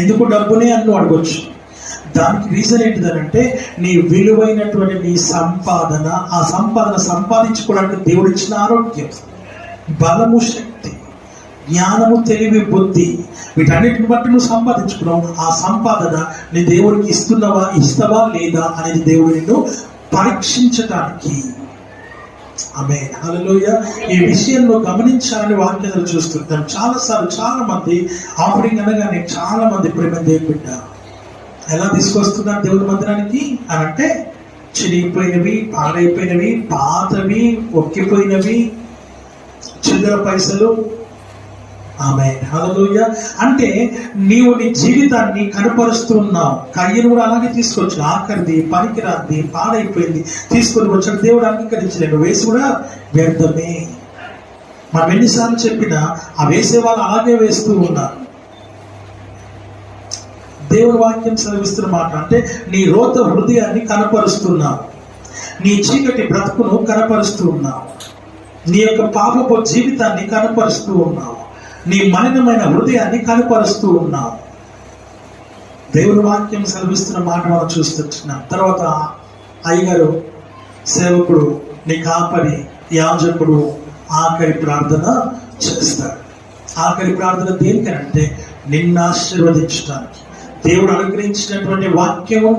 ఎందుకు డబ్బునే అని నువ్వు అడగొచ్చు. దానికి రీజన్ ఏంటిదనంటే నీ విలువైనటువంటి నీ సంపాదన, ఆ సంపాదన సంపాదించుకోవడానికి దేవుడు ఇచ్చిన ఆరోగ్యం, బలము, శక్తి, జ్ఞానము, తెలివి, బుద్ధి, వీటన్నిటిని బట్టి నువ్వు సంపాదించుకున్నావు. ఆ సంపాదన నీ దేవుడికి ఇస్తావా లేదా అనేది దేవుడు నిన్ను పరీక్షించడానికి. ఆమేన్, హల్లెలూయా. ఈ విషయంలో గమనించాలని వాక్యాలు చూస్తుంటాం. చాలాసార్లు చాలా మంది ఆఫరింగ్ అనగానే చాలా మంది ప్రేమ దేవుని బిడ్డ ఎలా తీసుకొస్తున్నారు దేవుని మందిరానికి అని అంటే చిరిగిపోయినవి, పాడైపోయినవి, పాతవి, ఒక్కిపోయినవి, చిల్లర పైసలు. ఆమేన్, హల్లెలూయా. అంటే నీవు నీ జీవితాన్ని కనపరుస్తున్నావు. కయ్యను కూడా అలాగే తీసుకొచ్చు. ఆఖరిది, పనికిరాంది, పాడైపోయింది తీసుకొని వచ్చాడు. దేవుడు అంగీకరించలేడు. వేసి కూడా వ్యర్థమే. మనం ఎన్నిసార్లు చెప్పినా ఆ వేసే వాళ్ళు అలాగే వేస్తూ ఉన్నారు. దేవుని వాక్యం సెలవిస్తున్న మాట అంటే నీ రోత హృదయాన్ని కనపరుస్తున్నావు, నీ చీకటి బ్రతుకును కనపరుస్తూ ఉన్నావు, నీ యొక్క పాపపు జీవితాన్ని కనపరుస్తూ ఉన్నావు, నీ మలినమైన హృదయాన్ని కనపరుస్తూ ఉన్నావు. దేవుని వాక్యం సెలవిస్తున్న మాట మనం చూస్తున్నాం. తర్వాత అయ్యగారు, సేవకుడు, నీ కాపరి, యాజకుడు ఆఖరి ప్రార్థన చేస్తాడు. ఆఖరి ప్రార్థన దేనికనంటే నిన్ను ఆశీర్వదించడానికి. దేవుడు అనుగ్రహించినటువంటి వాక్యము,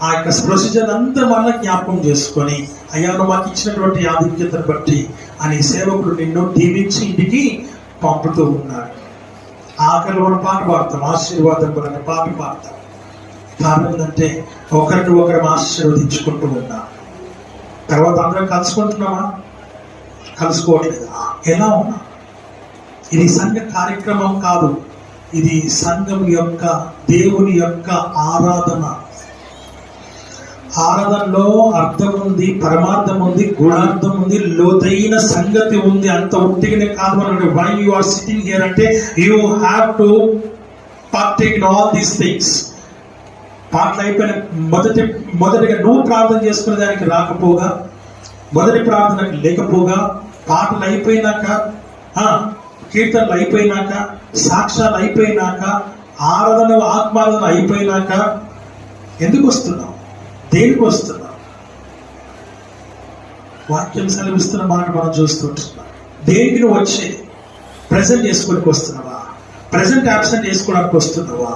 ఆ యొక్క ప్రొసీజర్ అంతా మన జ్ఞాపకం చేసుకొని, అయ్యా నువ్వు మాకు ఇచ్చినటువంటి ఆధిక్యతను బట్టి అని సేవకుడు నిన్ను దీవించి ఇంటికి పంపుతూ ఉన్నాడు. ఆఖరి మనం పాట పాడతాం, ఆశీర్వాదం అనే పాట పాడతాం. కారణం ఏంటంటే ఒకరిని ఒకరు ఆశీర్వదించుకుంటూ ఉన్నాం. తర్వాత అందరం కలుసుకుంటున్నామా? కలుసుకోవట్లేదా? ఎలా ఉన్నా? ఇది సంఘ కార్యక్రమం కాదు. ఇది సంఘం యొక్క, దేవుని యొక్క ఆరాధన. ఆరాధనలో అర్థం ఉంది, పరమార్థం ఉంది, గుణార్థం ఉంది, లోతైన సంగతి ఉంది. అంత ఉట్టిగానే కాదు. అంటే why you are sitting here అంటే you have to partake in all these things. పాటలు అయిపోయిన మొదటిగా నువ్వు ప్రార్థన చేసుకునే దానికి రాకపోగా, మొదటి ప్రార్థనకి లేకపోగా, పాటలు అయిపోయినాక, కీర్తనలు అయిపోయినాక, సాక్ష్యాలు అయిపోయినాక, ఆరాధన, ఆత్మారాధన అయిపోయినాక ఎందుకు వస్తున్నావు? దేనికి వస్తున్నావు? వాక్యం సెలవిస్తున్న మాట మనం చూస్తుంటున్నాం. దేనికి నువ్వు వచ్చేది? ప్రజెంట్ చేసుకోవడానికి వస్తున్నావా? ప్రజెంట్ యాబ్సెంట్ చేసుకోవడానికి వస్తున్నావా?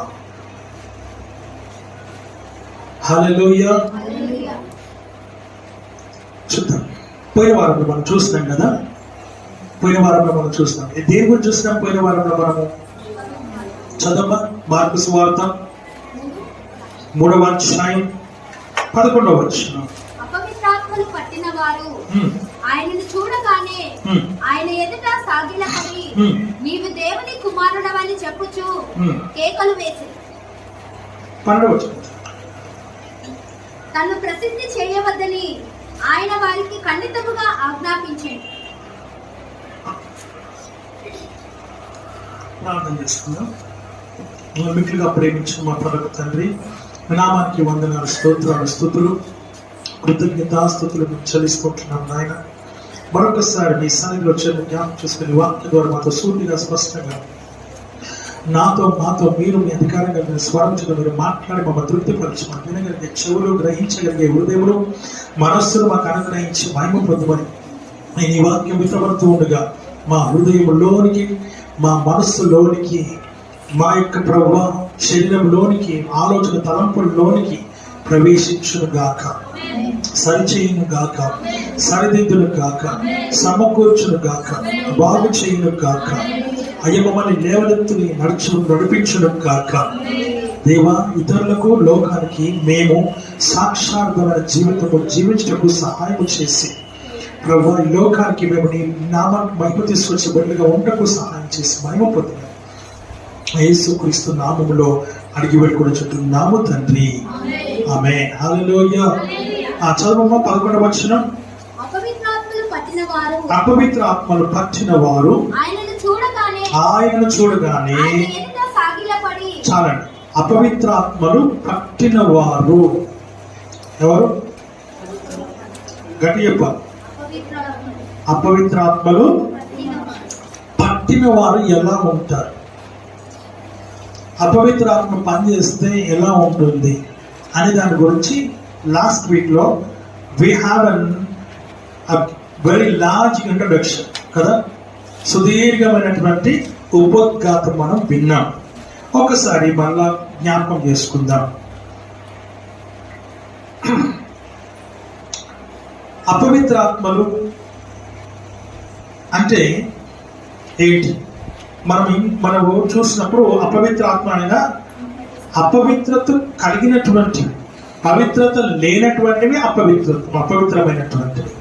హల్లెలూయా. చూద్దాం. పోయిన వారంలో మనం చూస్తున్నాం కదా, పోయిన వారంలో మనం చూస్తున్నాం. దేని గురించి చూస్తున్నాం పోయిన వారంలో మనము? చదవమా, మార్కు సువార్త 3వ అధ్యాయం 11వ వచనం. అపవిత్రాత్మలు పట్టిన వారు ఆయనను చూడగానే ఆయన ఎదుట సాగిలపడి నీవు దేవుని కుమారుడవని చెప్పుచు కేకలు వేసి తను ప్రసిద్ధి చేయవద్దని ఆయన వారికి ఖండితముగా ఆజ్ఞాపించాడు. ప్రార్థన చేసుకుందాం. మిక్కులుగా ప్రేమించిన మా పరమ తండ్రి, నామానికి వందనాలు, స్తోత్రాలు, స్తుతులు, కృతజ్ఞతాస్తుతులు మేము చెల్లిస్తుంటున్నాం నాయన. మరొకసారి మీ సన్నిధిలో వచ్చే జ్ఞాపకం చేసుకుని వాక్య ద్వారా మాతో సూటిగా స్పష్టంగా మాతో మీరు మీ అధికారంగా మీరు స్వరంచుగా మీరు మాట్లాడి మమ్మల్ని తృప్తిపరచమని, వినగలిగే చెవులు, గ్రహించగలిగే హృదయములు, మనస్సులు మాకు అనుగ్రహించి మహిమ పొందమని నేను ఈ వాక్యం విత్తబడుతూ ఉండగా మా హృదయంలోనికి, మా మనస్సులోనికి, మా యొక్క ప్రభు శరీరంలోనికి, ఆలోచన తలంపుల్లోనికి ప్రవేశించును గాక, సరిచేయును గాక, సరిదిద్దును గాక, సమకూర్చును గాక, బాగు చేయును గాక, అయ్యమని లేవనెత్తుని నడిపించును గాక. దేవా, ఇతరులకు, లోకానికి మేము సాక్షార్థమైన జీవితము జీవించటకు సహాయం చేసి ప్రభు ఈ లోకానికి మేము నీ నామాన్ని మహిమ తీసుకొచ్చే బదులుగా ఉండకు సహాయం చేసి మహిమ పొందిన యేసుక్రీస్తు నామములో అడిగి పెట్టుకుని చుట్టూ తండ్రి, ఆమేన్. హల్లెలూయా. చదవమ్మా 11వ వచనం. అపవిత్ర ఆత్మలు పట్టిన వారు ఆయనను చూడగానే చాలండి. అపవిత్ర ఆత్మలు పట్టిన వారు ఎవరు? గట్టి చెప్పాలి. అపవిత్ర ఆత్మలు పట్టిన వారు ఎలా ఉంటారు? అపవిత్ర ఆత్మ పనిచేస్తే ఎలా ఉంటుంది అనే దాని గురించి లాస్ట్ వీక్ లో we have very large introduction కదా, సుదీర్ఘమైనటువంటి ఉపోద్ఘాతం మనం విన్నాం. ఒకసారి మళ్ళా జ్ఞాపకం చేసుకుందాం. అపవిత్ర ఆత్మలు అంటే ఏంటి? మనము చూసినప్పుడు అపవిత్ర ఆత్మ అనగా అపవిత్రత కలిగినటువంటి, పవిత్రత లేనటువంటివి అపవిత్రమైనటువంటివి.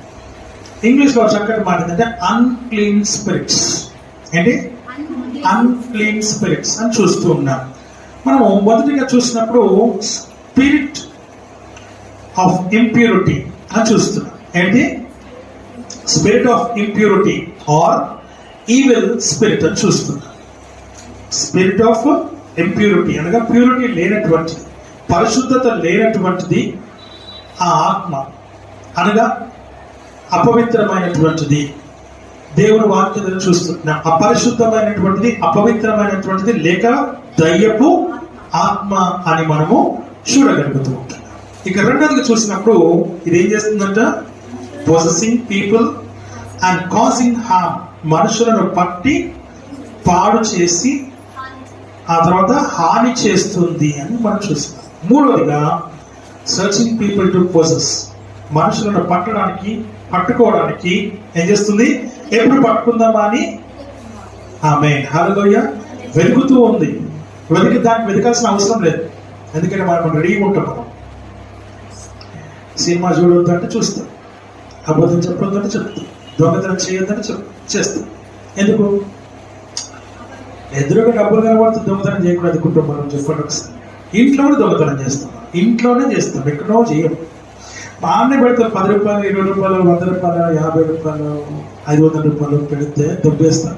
ఇంగ్లీష్ లో చక్కటి మాట ఏంటంటే అన్క్లీన్ స్పిరిట్స్. ఏంటి? అన్క్లీన్ స్పిరిట్స్ అని చూస్తూ ఉన్నాం. మనము మొదటిగా చూసినప్పుడు స్పిరిట్ ఆఫ్ ఇంప్యూరిటీ అని చూస్తున్నాం. ఏంటి? Spirit of impurity or evil spirit అని చూస్తున్నాం. స్పిరిట్ ఆఫ్ ఇంప్యూరిటీ అనగా ప్యూరిటీ లేనటువంటిది, పరిశుద్ధత లేనటువంటిది ఆ ఆత్మ అనగా అపవిత్రమైనటువంటిది. దేవుని వాక్యం చూస్తున్నాం. అపరిశుద్ధమైనటువంటిది, అపవిత్రమైనటువంటిది, లేక దయ్యపు ఆత్మ అని మనము చూడగలుగుతూ ఉంటాం. ఇక రెండోదిగా చూసినప్పుడు ఇది ఏం చేస్తుందంట? Possessing people and causing harm, మనుషులను పట్టి పాడు చేసి ఆ తర్వాత హాని చేస్తుంది అని మనం చూస్తున్నాం. మూడవదిగా సర్చింగ్ పీపుల్ టు పొసెస్, మనుషులను పట్టుకోవడానికి ఏం చేస్తుంది? ఎప్పుడు పట్టుకుందామా అని ఆమేన్ హల్లెలూయా వెతుకుతూ ఉంది. దాన్ని వెతకాల్సిన అవసరం లేదు, ఎందుకంటే మనం రెడీగా ఉంటాం. మనం సినిమా చూడొద్దు అంటే చూస్తాం, అబద్ధం చెప్పొద్దు అంటే చెప్తాం, దొంగతనం చేయొద్దని చేస్తాం. ఎందుకు? ఎదురుగా డబ్బులు కనబడితే దొంగతనం చేయకూడదు కుటుంబం. చెప్పండి ఒకసారి. ఇంట్లో కూడా దొంగతనం చేస్తాం, ఇంట్లోనే చేస్తాం, ఎక్కడో చేయం. బాగానే పెడతాం. 10 రూపాయలు, 20 రూపాయలు, 100 రూపాయలు, 50 రూపాయలు, 500 రూపాయలు పెడితే దొబ్బేస్తాం.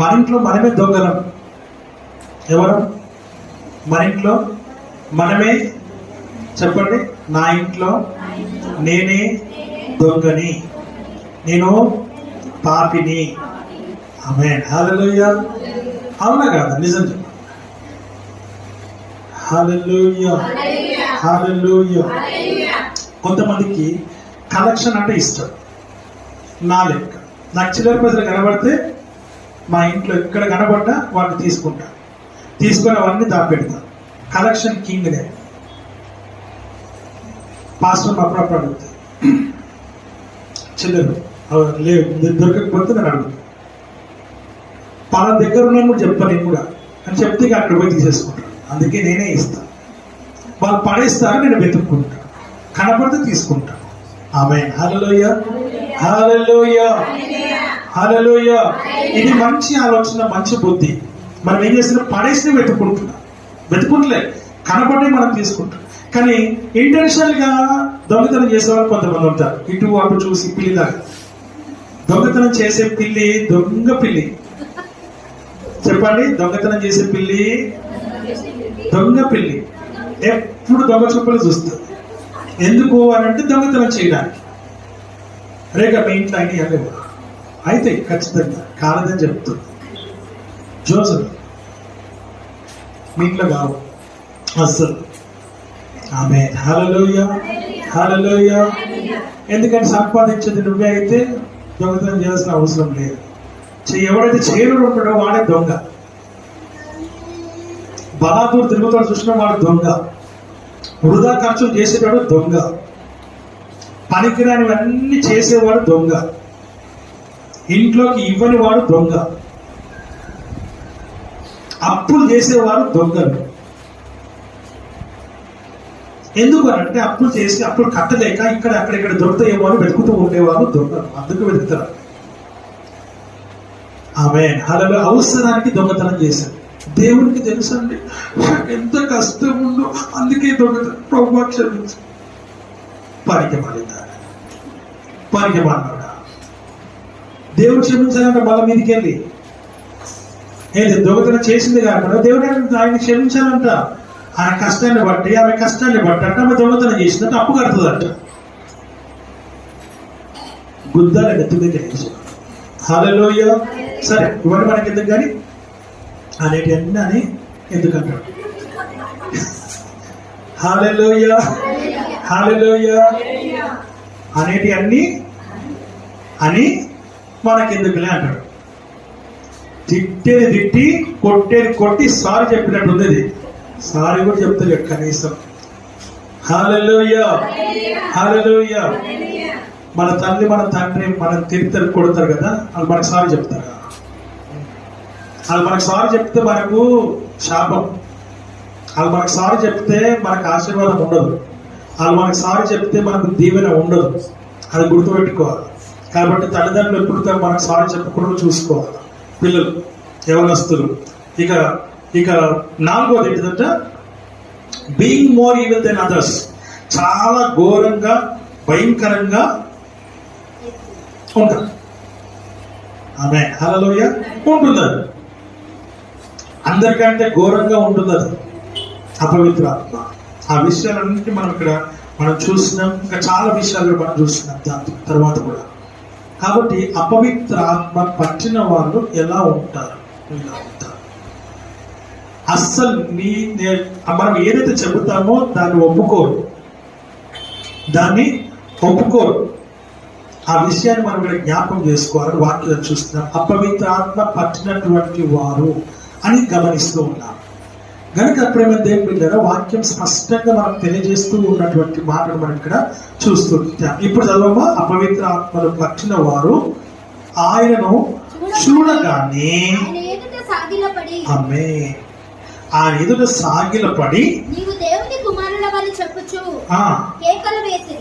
మన ఇంట్లో మనమే దొంగలం. ఎవరు? మన ఇంట్లో మనమే. చెప్పండి. నా ఇంట్లో నేనే దొంగని, నేను పాపిని. ఆమేన్ హల్లెలూయా. అవునా కాదా? నిజం చెప్పండి. హల్లెలూయా హల్లెలూయా. కొంతమందికి కలెక్షన్ అంటే ఇష్టం. నా లెక్క నాకు చిల్లర పైసలు కనబడితే మా ఇంట్లో ఎక్కడ కనబడ్డా వాళ్ళు తీసుకొని అవన్నీ దాపెడతా. కలెక్షన్ కింగ్ నే. పాస్టర్ అప్పుడప్పుడు అడుగుతాయి, చిల్లరు లేదు దొరకకపోతే నేను అడుగుతాను. పలా దగ్గర ఉన్నాను కూడా చెప్పాను నేను కూడా అని చెప్తే ఇక అక్కడ పోయి తీసేసుకుంటాను. అందుకే నేనే ఇస్తాను. వాళ్ళు పడేస్తారు, నేను వెతుక్కుంటాను, కనపడితే తీసుకుంటాను. ఆమేన్. హల్లెలూయా, హల్లెలూయా, హల్లెలూయా. ఇది మంచి ఆలోచన, మంచి బుద్ధి. మనం ఏం చేస్తున్నాం? పడేసి వెతుకుంటలే, కనపడి మనం తీసుకుంటాం. కానీ ఇంటెన్షనల్ గా దొంగతనం చేసేవాళ్ళు కొంతమంది ఉంటారు. ఇటు అటు చూసి పిల్లిలాగా దొంగతనం చేసే పిల్లి దొంగ పిల్లి. చెప్పండి, దొంగతనం చేసే పిల్లి దొంగ పిల్లి. ఎప్పుడు దొంగ చూపులు చూస్తుంది. ఎందుకు అని అంటే దొంగతనం చేయడానికి. రేగా మీ ఇంట్లో అయినా లేవు అయితే ఖచ్చితంగా కాలేదని చెప్తుంది. జోసఫ్ మీ ఇంట్లో కావు అస్సలు. ఆమేన్. హల్లెలూయా, హల్లెలూయా. ఎందుకంటే సంపాదించేది నువ్వే అయితే దొంగతనం చేయాల్సిన అవసరం లేదు. ఎవడైతే చేయనుడు ఉంటాడో వాడే దొంగ. బలాదూరు తిరుగుతాడు చూసిన వాడు దొంగ. వృధా ఖర్చులు చేసేవాడు దొంగ. పనికిరానివన్నీ చేసేవాడు దొంగ. ఇంట్లోకి ఇవ్వని వాడు దొంగ. అప్పులు చేసేవాడు దొంగలు. ఎందుకు అంటే అప్పులు చేసి అప్పులు కట్టలేక అక్కడిక్కడ దొరుకుతాయేమో అని వెతుకుతూ ఉండేవారు దొంగలు. అందుకు వెతుకుతారు. ఆమేన్. హల్లెలూయా. అవసరానికి దొంగతనం చేశారు. దేవునికి తెలుసండి ఎంత కష్టం ఉందో, అందుకే దొంగతనం. ప్రభువా క్షమించు. పరిగమాన్నాడా దేవుడు క్షమించాలంటే బల మీదకి వెళ్ళి ఏది దొంగతనం చేసింది కాకుండా దేవుడు ఆయన క్షమించాలంట. ఆయన కష్టాన్ని బట్టి, ఆమె కష్టాన్ని బట్టి అంటే ఆమె దొంగతనం చేసినట్టు అప్పు కడుతుందంట. గుద్దాల నెత్తుగా. హల్లెలూయా. సరే ఇవన్నీ మనకి ఎందుకు కానీ అనేటి అన్నీ అని ఎందుకంటాడు. హల్లెలూయా, హల్లెలూయా. అనేటి అన్ని అని మనకెందుకులే అంటాడు. తిట్టేది తిట్టి, కొట్టేది కొట్టి, సారీ చెప్పినట్టు ఉంది. ఇది సారీ కూడా చెప్తలేడు కనీసం. హల్లెలూయా, హల్లెలూయా. మన తల్లి మన తండ్రి మనం తిడతారు, కొడతారు కదా, వాళ్ళు మనకు సారీ చెప్తారు. వాళ్ళు మనకు సారీ చెప్తే మనకు శాపం. వాళ్ళు మనకు సారీ చెప్తే మనకు ఆశీర్వాదం ఉండదు. వాళ్ళు మనకు సారీ చెప్తే మనకు దీవెన ఉండదు. అది గుర్తుపెట్టుకోవాలి. కాబట్టి తల్లిదండ్రులు ఎప్పుడు మనకు సారీ చెప్పకుండా చూసుకోవాలి. పిల్లలు, యవనస్తులు. ఇక నాలుగోది ఏంటంటే being more evil than others. చాలా ఘోరంగా, భయంకరంగా ఉంటారు. ఆమె హల్లెలూయా. ఉంటుంది. అందరికంటే ఘోరంగా ఉంటుంది అది అపవిత్ర ఆత్మ. ఆ విషయాలన్నింటినీ మనం చూస్తున్నాం. ఇంకా చాలా విషయాలు మనం చూస్తున్నాం దాని తర్వాత కూడా. కాబట్టి అపవిత్ర ఆత్మ పట్టిన వాళ్ళు ఎలా ఉంటారు? ఇలా ఉంటారు. అస్సలు మనం ఏదైతే చెబుతామో దాన్ని ఒప్పుకోరు. ఆ విషయాన్ని మనం ఇక్కడ జ్ఞాపకం చేసుకోవాలని వాక్యాలు చూస్తున్నాం. అపవిత్ర ఆత్మ పట్టినటువంటి వారు అని గమనిస్తూ ఉన్నాం. కనుక ప్రేమ దేవుని బిడ్డలారా, వాక్యం స్పష్టంగా మనం తెలియజేస్తూ ఉన్నటువంటి మాటను మనం ఇక్కడ చూస్తుంటాం. ఇప్పుడు చదవమా. అపవిత్ర ఆత్మలు పట్టిన వారు ఆయనను చూడగానే ఆమె ఆయన ఎదుట సాగిలపడి నీవు దేవుని కుమారుడవని చెప్పుచు కేకలు వేసి.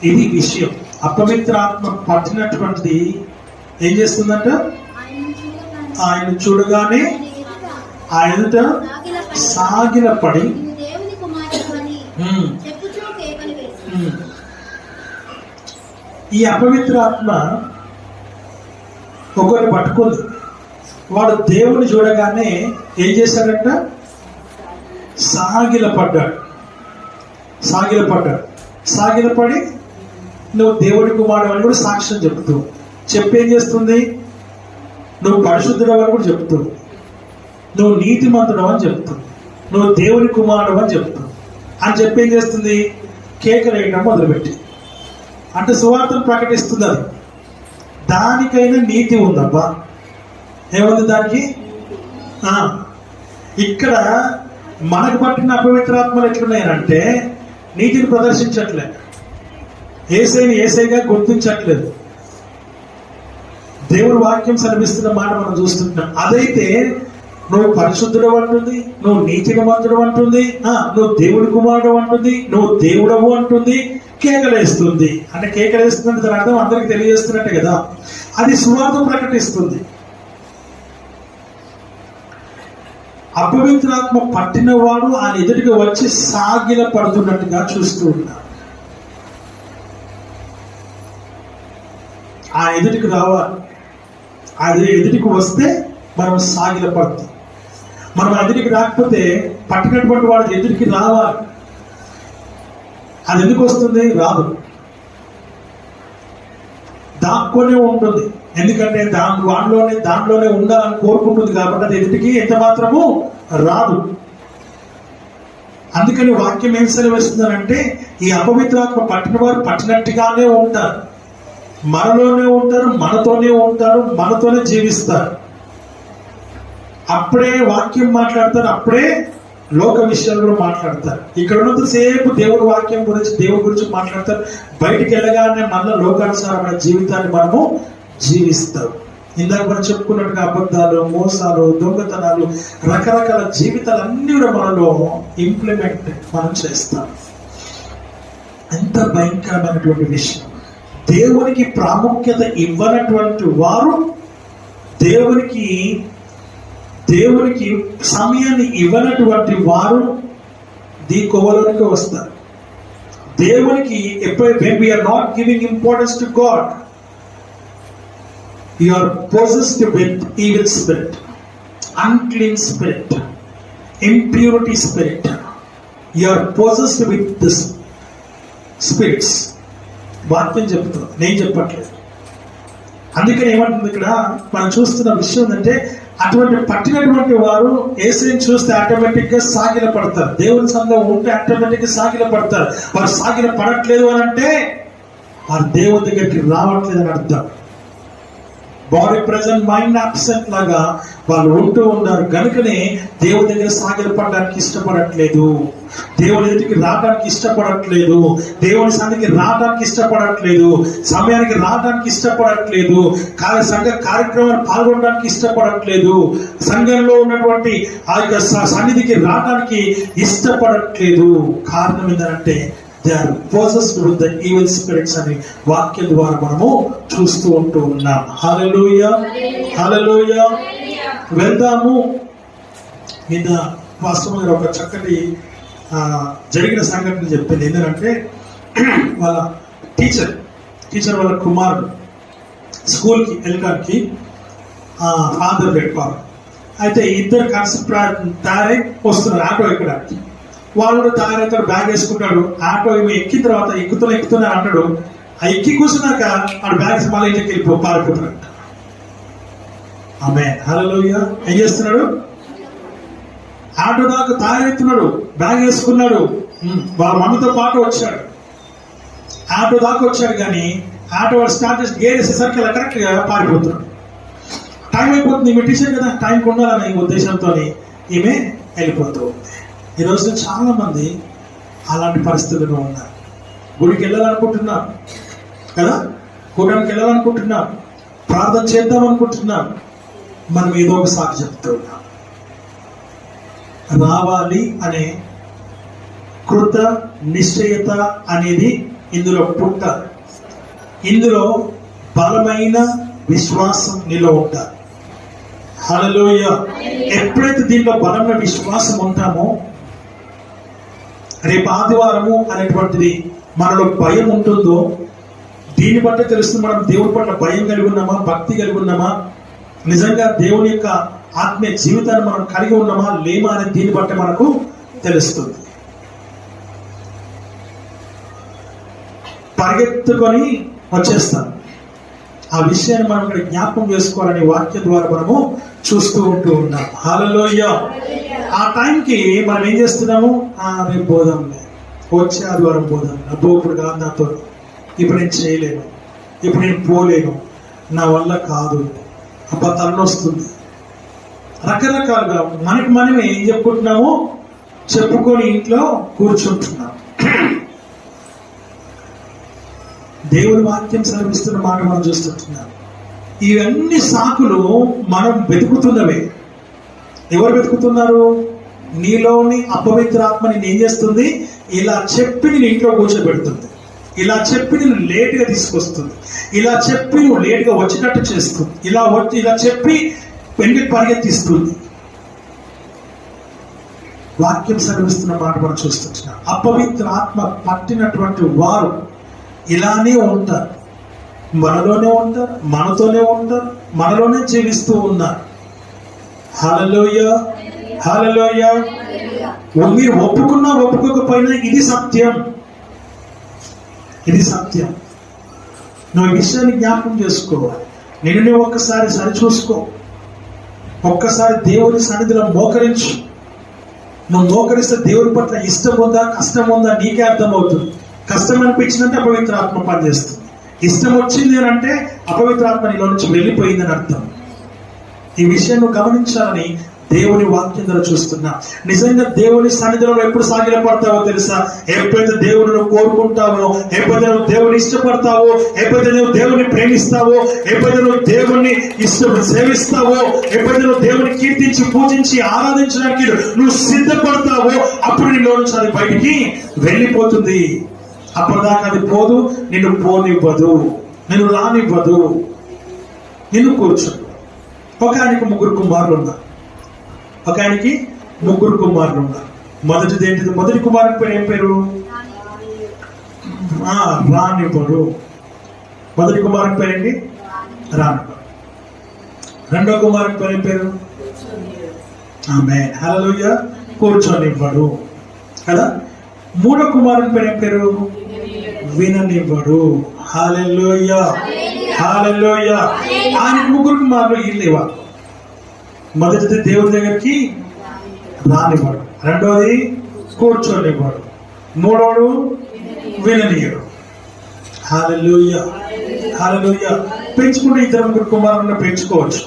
ఇది విషయం. అపవిత్ర ఆత్మ పట్టినటువంటిది ఏం చేస్తుందంట? ఆయన చూడగానే ఆయన ఎదుట సాగిలపడి ఈ అపవిత్ర ఆత్మ ఒకరు పట్టుకుంది. వాడు దేవుని చూడగానే ఏం చేశాడంట? సాగిలపడ్డాడు. సాగిలపడి నువ్వు దేవుడి కుమారుడు అని కూడా సాక్ష్యం చెప్తూ చెప్పేం చేస్తుంది? నువ్వు పరిశుద్ధుడు అని కూడా చెప్తూ, నువ్వు నీతిమంతుడు అని చెప్తూ, నువ్వు దేవుని కుమారుడు అని చెప్తూ అని చెప్పేం చేస్తుంది? కేకలు వేయడం మొదలుపెట్టి అంటే సువార్తను ప్రకటిస్తుంది. అది దానికైనా నీతి ఉందబ్బా. ఏముంది దానికి? ఇక్కడ మనకు పట్టిన అపవిత్రాత్మలు ఎట్లున్నాయనంటే నీతిని ప్రదర్శించట్లే. యేసయ్యని యేసయ్యగా గుర్తించట్లేదు. దేవుని వాక్యం సెలవిస్తున్న మాట మనం చూస్తున్నాం. అదైతే నువ్వు పరిశుద్ధుడు అంటుంది, నువ్వు నీతిమంతుడు అంటుంది, నువ్వు దేవుడి కుమారుడు అంటుంది, నువ్వు దేవుడవు అంటుంది, కేకలేస్తుంది. అంటే కేకలేస్తుంది దాని అర్థం అందరికి తెలియజేస్తున్నట్టే కదా. అది సువార్త ప్రకటిస్తుంది. అపవిత్రాత్మ పట్టినవాడు ఆయన ఎదుటికి వచ్చి సాగిల పడుతున్నట్టుగా చూస్తూ ఉన్నాడు. ఆ ఎదుటికి రావాలి. అది ఎదుటికి వస్తే మనం సాగిల పడతాం. మనం ఎదుటికి రాకపోతే పట్టినటువంటి వాడు ఎదుటికి రావాలి. అది ఎందుకు వస్తుంది? రాదు, దాక్కొనే ఉంటుంది. ఎందుకంటే దాంట్లోనే ఉండాలని కోరుకుంటుంది కాబట్టి అది ఎదుటికి ఎంత మాత్రము రాదు. అందుకని వాక్యం ఏం సెలవిస్తుందంటే ఈ అపవిత్రాత్మ పట్టిన వారు పట్టినట్టుగానే ఉంటారు, మనలోనే ఉంటారు, మనతోనే ఉంటారు, మనతోనే జీవిస్తారు. అప్పుడే వాక్యం మాట్లాడతారు, అప్పుడే లోక విషయాలు కూడా మాట్లాడతారు. ఇక్కడ ఉన్నంతసేపు దేవుడి వాక్యం గురించి దేవుడి గురించి మాట్లాడతారు. బయటికి వెళ్ళగానే మళ్ళీ లోకానుసారమైన జీవితాన్ని మనము జీవిస్తాం. ఇందాక మనం చెప్పుకున్నట్టుగా అబద్ధాలు, మోసాలు, దొంగతనాలు, రకరకాల జీవితాలన్నీ కూడా మనలో ఇంప్లిమెంట్ మనం చేస్తాం. ఎంత భయంకరమైనటువంటి విషయం. దేవునికి ప్రాముఖ్యత ఇవ్వనటువంటి వారు, దేవునికి సమయాన్ని ఇవ్వనటువంటి వారు దీ కోవలోనికి వస్తారు. దేవునికి ఎప్పుడైతే when we are not giving importance to God, you are possessed with evil spirit, unclean spirit, impurity spirit. You are possessed with this spirits. వాక్యం చెప్తుంది, నేను చెప్పట్లేదు. అందుకని ఏమంటుంది ఇక్కడ మనం చూస్తున్న విషయం ఏంటంటే అటువంటి పట్టినటువంటి వారు యేసుని చూస్తే ఆటోమేటిక్ గా సాగిల పడతారు. దేవుని సంఘం ఉంటే ఆటోమేటిక్ గా సాగిల పడతారు. వారు సాగిల పడట్లేదు అని అంటే వారు దేవుని దగ్గరికి రావట్లేదు అని అర్థం. బాడీ ప్రెజెంట్, మైండ్ అబ్సెంట్ లాగా వాళ్ళు ఉంటూ ఉన్నారు. కనుకనే దేవుని దగ్గర సాగిలపడడానికి ఇష్టపడట్లేదు, దేవుని ఎదుటికి రావడానికి ఇష్టపడట్లేదు, దేవుని సన్నిధికి రావడానికి ఇష్టపడట్లేదు, సమయానికి రావడానికి ఇష్టపడట్లేదు, సంఘ కార్యక్రమాలు పాల్గొనడానికి ఇష్టపడట్లేదు, సంఘంలో ఉన్నటువంటి ఆ యొక్క సన్నిధికి రావడానికి ఇష్టపడట్లేదు. కారణం ఏంటంటే they are possessed with the evil spirits అని వాక్యం ద్వారా మనము చూస్తూ ఉంటూ ఉన్నాం. హల్లెలూయా, హల్లెలూయా. వెళ్దాము. నిన్న వాస్తవంగా ఒక చక్కటి జరిగిన సంఘటన చెప్పింది. ఏంటంటే వాళ్ళ టీచర్ వాళ్ళ కుమారుడు స్కూల్కి వెళ్ళడానికి ఫాదర్ పెట్టారు. అయితే ఇద్దరు కలిసి తయారై వస్తున్నారు ఆటో ఎక్కడానికి. వాళ్ళు తయారైతాడు, బ్యాగ్ వేసుకుంటాడు. ఆటో ఏమి ఎక్కిన తర్వాత ఎక్కుతున్నా అంటాడు. ఆ ఎక్కి కూర్చున్నాక ఆడు బ్యాగ్ మళ్ళీ ఇంటికి వెళ్ళి పారిపోతున్నాడు. ఆమె హల్లెలూయా. ఏం చేస్తున్నాడు? ఆటో దాకా తయారవుతున్నాడు, బ్యాగ్ వేసుకున్నాడు, వాళ్ళ మమ్మీతో పాటు వచ్చాడు. ఆటో దాకా వచ్చాడు కానీ ఆటో వాడు స్టార్ట్ చేసి గేర్ వేసేసరికి అలా కరెక్ట్ గా పారిపోతున్నాడు. టైం అయిపోతుంది, ఈమె టీచర్ కదా, టైంకి ఉండాలనే ఉద్దేశంతో ఈమె వెళ్ళిపోతూ ఉంది. ఈరోజు చాలా మంది అలాంటి పరిస్థితుల్లో ఉన్నారు. గుడికి వెళ్ళాలనుకుంటున్నాం కదా, కూడానికి వెళ్ళాలనుకుంటున్నాం, ప్రార్థన చేద్దాం అనుకుంటున్నాం, మనం ఏదో ఒక సాకు చెప్తూ ఉన్నాం. రావాలి అనే కృత నిశ్చయత అనేది ఇందులో పుట్టాలి. ఇందులో బలమైన విశ్వాసం నీలో ఉంటారు. హల్లెలూయా. ఎప్పుడైతే దీంట్లో బలమైన విశ్వాసం ఉంటామో, రేపు ఆదివారము అనేటువంటిది మనలో భయం ఉంటుందో దీన్ని బట్టే తెలుస్తుంది మనం దేవుని పట్ల భయం కలిగి ఉన్నామా, భక్తి కలిగి ఉన్నామా, నిజంగా దేవుని యొక్క ఆత్మీయ జీవితాన్ని మనం కలిగి ఉన్నామా లేమా అనేది దీన్ని బట్టే మనకు తెలుస్తుంది. పరిగెత్తుకొని వచ్చేస్తాం. ఆ విషయాన్ని మనం ఇక్కడ జ్ఞాపకం చేసుకోవాలని వాక్యం ద్వారా మనము చూస్తూ ఉంటూ ఉన్నాం. హల్లెలూయా. ఆ టైంకి మనం ఏం చేస్తున్నాము? రేపు పోదాంలే, వచ్చే ఆదివారం పోదాం. అబ్బో ఇప్పుడు కాదు నాతో, ఇప్పుడు నేను చేయలేను, ఇప్పుడు నేను పోలేను, నా వల్ల కాదు, అబ్బా తలనొస్తుంది. రకరకాలుగా మనకి మనమే ఏం చెప్పుకుంటున్నాము? చెప్పుకొని ఇంట్లో కూర్చుంటున్నాం. దేవుని వాక్యం సెలవిస్తున్న మాట మనం చూస్తుంటున్నాం. ఇవన్నీ సాకులు మనం వెతుకుతున్నవే. ఎవరు వెతుకుతున్నారు? నీలోని అపవిత్రాత్మ నేను ఏం చేస్తుంది? ఇలా చెప్పి నేను ఇంట్లో కూర్చోబెడుతుంది, ఇలా చెప్పి నేను లేట్గా తీసుకొస్తుంది, ఇలా చెప్పి నువ్వు లేట్గా వచ్చేటట్టు చేస్తుంది, ఇలా చెప్పి పెళ్లి పరిగెత్తిస్తుంది. వాక్యం సెలవిస్తున్న మాట మనం చూస్తున్నాం. అపవిత్ర ఆత్మ పట్టినటువంటి వారు ఇలానే ఉంటారు, మనలోనే ఉంటారు, మనతోనే ఉంటారు, మనలోనే జీవిస్తూ ఉన్నారు. హల్లెలూయా, హల్లెలూయా. మీరు ఒప్పుకున్నా ఒప్పుకోకపోయినా ఇది సత్యం, ఇది సత్యం. నువ్వు ఈ విషయాన్ని జ్ఞాపకం చేసుకోవాలి. నేను ఒక్కసారి సరిచూసుకో, ఒక్కసారి దేవుని సన్నిధిలో మోకరించు. నువ్వు మోకరిస్తే దేవుని పట్ల ఇష్టం ఉందా కష్టం ఉందా నీకే అర్థమవుతుంది. కష్టం అనిపించిందంటే అపవిత్ర ఆత్మ పనిచేస్తుంది, ఇష్టం వచ్చింది అని అంటే అపవిత్ర ఆత్మ నీలో నుంచి వెళ్ళిపోయిందని అర్థం. ఈ విషయం నువ్వు గమనించాలని దేవుని వాక్యం ద్వారా చూస్తున్నా. నిజంగా దేవుని సన్నిధిలో ఎప్పుడు సాగిలపడతావో తెలుసా? ఎప్పుడైతే దేవుని నువ్వు కోరుకుంటావో, ఎప్పుడైతే నువ్వు దేవుని ఇష్టపడతావో, ఎప్పుడైతే నువ్వు దేవుని ప్రేమిస్తావో, ఎప్పుడైతే నువ్వు దేవుణ్ణి సేవిస్తావో, ఎప్పుడైతే నువ్వు దేవుని కీర్తించి పూజించి ఆరాధించడానికి నువ్వు సిద్ధపడతావో, అప్పుడు నీలో నుంచి అది బయటికి వెళ్ళిపోతుంది. అప్పటిదాకా అది పోదు, నిన్ను పోనివ్వదు, నిన్ను రానివ్వదు, నిన్ను కూర్చో. ఒక ఆయనకు 3 కుమారులు ఉన్నారు. ఒక ఆయనకి 3 కుమారులు ఉన్నారు. మొదటిది ఏంటిది? మొదటి కుమారుని పేరు ఏం పేరు? రానివ్వడు. మొదటి కుమారుని పేరు ఏంటి? రానివ్వడు. రెండో కుమారుని పేరు ఏం పేరు? ఆమేన్, హల్లెలూయా, కూర్చొనివ్వడు కదా. మూడో కుమారుని పేరు ఏం పేరు? విననివ్వడు. హల్లెలూయా, హల్లెలూయా. ఆయనకు 3 కుమారులు ఇల్లేవా. మొదటిది దేవుడి దగ్గరికి రానివ్వడు, రెండోది కూర్చోనివ్వడు, మూడోడు విననీయడు. హల్లెలూయా, హల్లెలూయా. పెంచుకుంటే 2-3 కుమారులను పెంచుకోవచ్చు,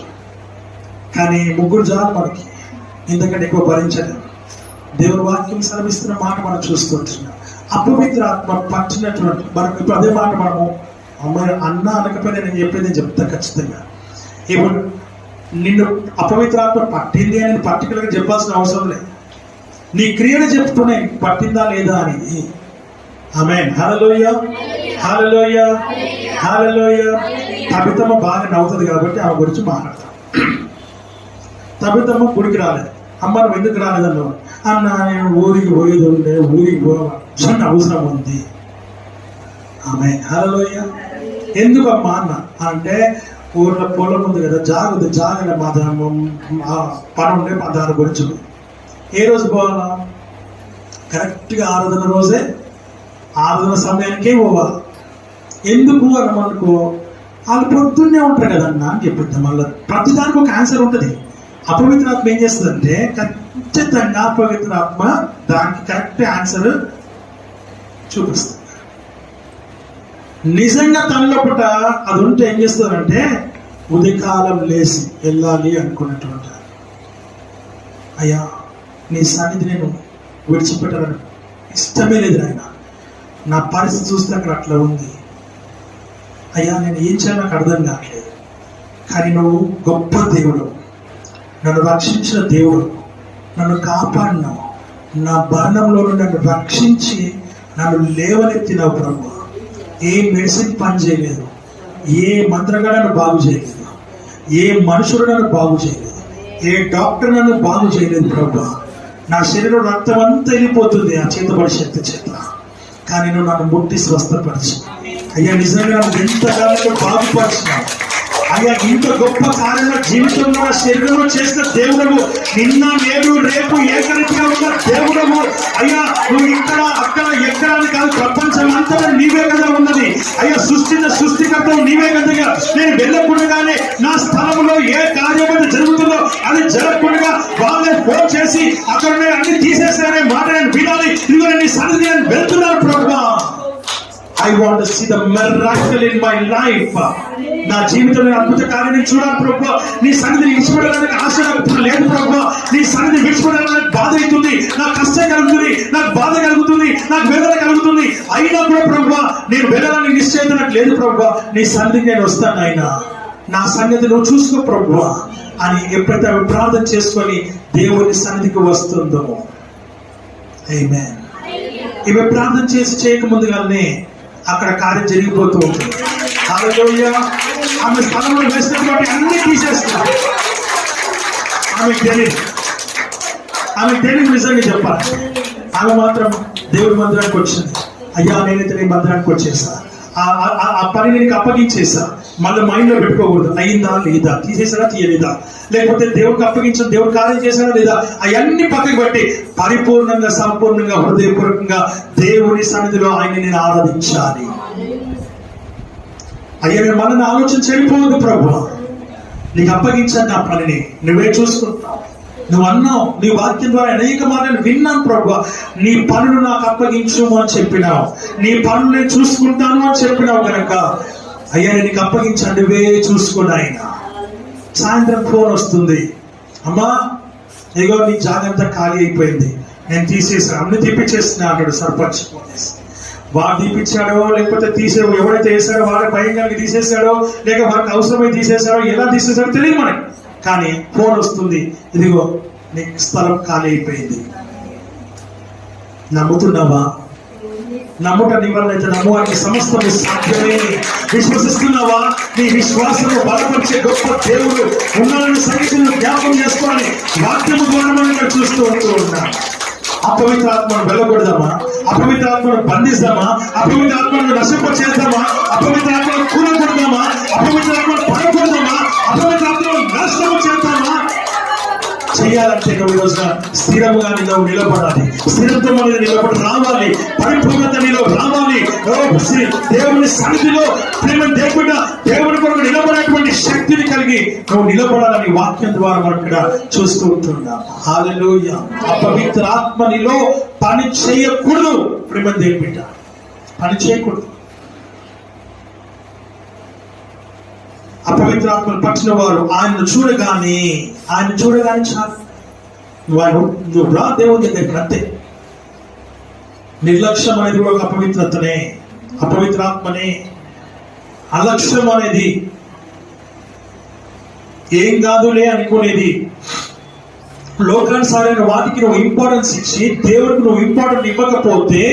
కానీ 3 చాలు మనకి, ఎందుకంటే ఎక్కువ భరించలేదు. దేవుని వాక్యం సెలవిస్తున్న మాట మనం చూస్తుంటున్నాం. అపవిత్ర ఆత్మ పట్టినటువంటి మనకు ఇప్పుడు అదే మాట మనము అన్న అనకపోయినా నేను చెప్పేది నేను చెప్తా ఖచ్చితంగా. ఇప్పుడు నిన్ను అపవిత్రాత్మ పట్టింది అని పర్టికులర్గా చెప్పాల్సిన అవసరం లేదు. నీ క్రియలు చెప్తున్నాయి పట్టిందా లేదా అని. ఆమేన్, హల్లెలూయా, హల్లెలూయా, హల్లెలూయా. తబితమ్మ బాగా నవ్వుతుంది కాబట్టి ఆమె గురించి మాట్లాడతాం. తబితమ్మ గుడికి రాలేదు. అమ్మ నువ్వు ఎందుకు రాలేదన్నావు? అన్న నేను ఊరికి పోయేది ఉండే, ఊరికి పోవాల్సిన అవసరం ఉంది. ఆమేన్, హల్లెలూయా. ఎందుకమ్మా అన్న అంటే ఊర్లో పొలం ఉంది కదా, జాగలే మా పని ఉండే మా దాని గురించి. ఏ రోజు పోవాలా? కరెక్ట్గా ఆరాధన రోజే, ఆరాధన సమయానికే పోవాలి. ఎందుకు అన్నమనుకో, వాళ్ళు పొద్దున్నే ఉంటారు కదన్నా అని చెప్పిద్దాం. మళ్ళీ ప్రతిదానికి ఒక ఆన్సర్ ఉంటుంది. అపవిత్రాత్మ ఏం చేస్తుందంటే ఖచ్చితంగా అపవిత్రాత్మ దానికి కరెక్ట్ ఆన్సర్ చూపిస్తుంది. నిజంగా తనలోపట అది ఉంటే ఏం చేస్తారంటే ఉదయకాలం లేచి వెళ్ళాలి అనుకున్నటువంటి, అయ్యా నీ సన్నిధి నేను విడిచిపెట్టాలని ఇష్టమే లేదు ఆయన, నా పరిస్థితి చూస్తే అక్కడ అట్లా ఉంది, అయ్యా నేను ఏం చేయాలో నాకు అర్థం కావట్లేదు, కానీ నువ్వు గొప్ప దేవుడు, నన్ను రక్షించిన దేవుడు, నన్ను కాపాడినావు, నా మరణంలో నన్ను రక్షించి నన్ను లేవనెత్తినావు ప్రభు. ఏ మెడిసిన్ పని చేయలేదు, ఏ మంత్రగా నన్ను బాగు చేయలేదు, ఏ మనుషుడు నన్ను బాగు చేయలేదు, ఏ డాక్టర్ నన్ను బాగు చేయలేదు ప్రభు. నా శరీరం రక్తం అంతా వెళ్ళిపోతుంది ఆ చేతబడి శక్తి చేత, కానీ నువ్వు నన్ను ముట్టి స్వస్థపరిచి అయ్యా నిజంగా ఎంతకాలంలో బాగుపరిచినావు అయ్యా, ఇంత గొప్ప కార్యంలో జీవితంలో నా శరీరంలో చేసిన దేవుడము, నిన్న నేడు రేపు ఏకరీతిగా ఉన్న దేవుడము అయ్యా. నువ్వు ఇక్కడ అక్కడ ఎక్కడ కాదు, ప్రపంచం అంతా నీవే కదా ఉన్నది అయ్యా. సృష్టికర్తవు నీవే కదా. నేను వెళ్ళకుండానే నా స్థలంలో ఏ కార్యమైతే జరుగుతుందో అది జరగకుండా వాళ్ళే ఫోన్ చేసి అక్కడ నేను అన్ని తీసేసానే మాట నేను వినాలి, ఇదిగో నీ సన్నిధి నేను వెళ్తున్నాను ప్రభువా. I want to see the miracle in my life. నా జీవితంలో అద్భుత కార్యాన్ని చూడాలి ప్రభు. నీ సన్నిధిని విడిచిపెట్టడానికి ఆశ నాకు లేదు ప్రభు. నీ సన్నిధిని విడిచిపెట్టడానికి బాధ అవుతుంది, నాకు కష్టం కలుగుతుంది, నాకు బాధ కలుగుతుంది, నాకు వేదన కలుగుతుంది. అయినా కూడా ప్రభు నేను వెళ్ళాలని నిశ్చయిత నాకు లేదు ప్రభు. నీ సన్నిధికి నేను వస్తాను అయినా నా సంగతి నువ్వు చూసుకో ప్రభు అని ఎప్పుడైతే అవి ప్రార్థన చేసుకొని దేవుని సన్నిధికి వస్తుందో, ఆమేన్. ఇవి ప్రార్థన చేయక ముందుగానే అక్కడ కార్యం జరిగిపోతూ ఉంటుంది. హల్లెలూయా. ఆమె స్థలంలో వేసినటువంటి అన్ని తీసేస్తారు. ఆమె తెలియదు నిజంగా చెప్పాలి. ఆమె మాత్రం దేవుడి మందిరానికి వచ్చింది. అయ్యా నేనైతే నీ మందిరానికి వచ్చేసా, ఆ పని నీకు అప్పగించేసా. మళ్ళీ మైండ్ లో పెట్టుకోకూడదు, అయిందా లేదా, తీసేసాడా తీయలేదా, లేకపోతే దేవుడికి అప్పగించిన దేవుడు కార్యం చేశాడా లేదా, అవన్నీ పక్కకి పెట్టి పరిపూర్ణంగా సంపూర్ణంగా హృదయపూర్వకంగా దేవుని సన్నిధిలో ఆయన నేను ఆరాధించాలి. అయ్యా నేను మనల్ని ఆలోచన చెడిపోవద్దు ప్రభు, నీకు అప్పగించాను నా పనిని, నువ్వే చూసుకుంటావు. నువ్వు అన్నావు, నీ వాక్యం ద్వారా అనేక మాటలు విన్నాను ప్రభు. నీ పనులు నాకు అప్పగించు అని చెప్పినావు, నీ పనులు నేను చూసుకుంటాను అని చెప్పినావు కనుక అయ్యా నీకు అప్పగించండి, నువ్వే చూసుకుని. ఆయన సాయంత్రం ఫోన్ వస్తుంది, అమ్మా ఇగో నీ జాగ్రత్త ఖాళీ అయిపోయింది, నేను తీసేసాను, అన్ని తీపిచ్చేస్తున్నా అంటాడు సర్పంచ్. వాడు తీపిచ్చాడో లేకపోతే ఎవడైతే వేసాడో వాడే భయం కలిగి తీసేసాడో, లేక వారికి అవసరమై తీసేసాడో, ఎలా తీసేసాడో తెలియదు మనకి. కానీ ఫోన్ వస్తుంది, ఇదిగో నీకు స్థలం ఖాళీ అయిపోయింది. నమ్ముతున్నావా? నమ్ముట నీ వల్ల అయితే నమ్మువానికి సమస్తము సాధ్యమే. విశ్వసిస్తున్నావా? నీ విశ్వాసము బలపరిచే గొప్ప దేవుడు ఉన్నాడని సంగతిని జ్ఞాపకం చేసుకోవాలని వాక్యము ద్వారా మనం చూస్తూ ఉన్నాం. అపవిత్ర ఆత్మను వెళ్ళకూడదామా? అపవిత్ర ఆత్మను బంధిస్తామా? అపవిత్ర ఆత్మను నశింపచేద్దామా? అపవిత్ర ఆత్మను కూడకూడదామా? అపవిత్ర ఆత్మను పడకూడదామా? అపవిత్ర ఆత్మను నాశనం చేద్దామా? చేయాలంటే నువ్వు ఈరోజున స్థిరముగా నువ్వు నిలబడాలి, స్థిరత్వం అనేది నిలబడి రావాలి, పరిపూర్ణత నీలో రావాలి. దేవుని సన్నిధిలో దేవుని కొరకు నిలబడేటువంటి శక్తిని కలిగి నువ్వు నిలబడాలని వాక్యం ద్వారా మనం ఇక్కడ చూస్తూ ఉంటున్నాం. హల్లెలూయా. అపవిత్ర ఆత్మ నీలో పని చేయకూడదు. ప్రేమ దేవుని బిడ్డ, పని చేయకూడదు. అపవిత్రాత్మను పట్టిన వారు ఆయనను చూడగానే చాలు, నువ్వు రా దేవుని దగ్గరికి, అంతే. నిర్లక్ష్యం అనేది కూడా ఒక అపవిత్రతనే, అపవిత్రాత్మనే. అలక్ష్యం అనేది ఏం కాదులే అనుకునేది, లోకానుసారైన వాటికి నువ్వు ఇంపార్టెన్స్ ఇచ్చి దేవుడికి నువ్వు ఇంపార్టెంట్ ఇవ్వకపోతే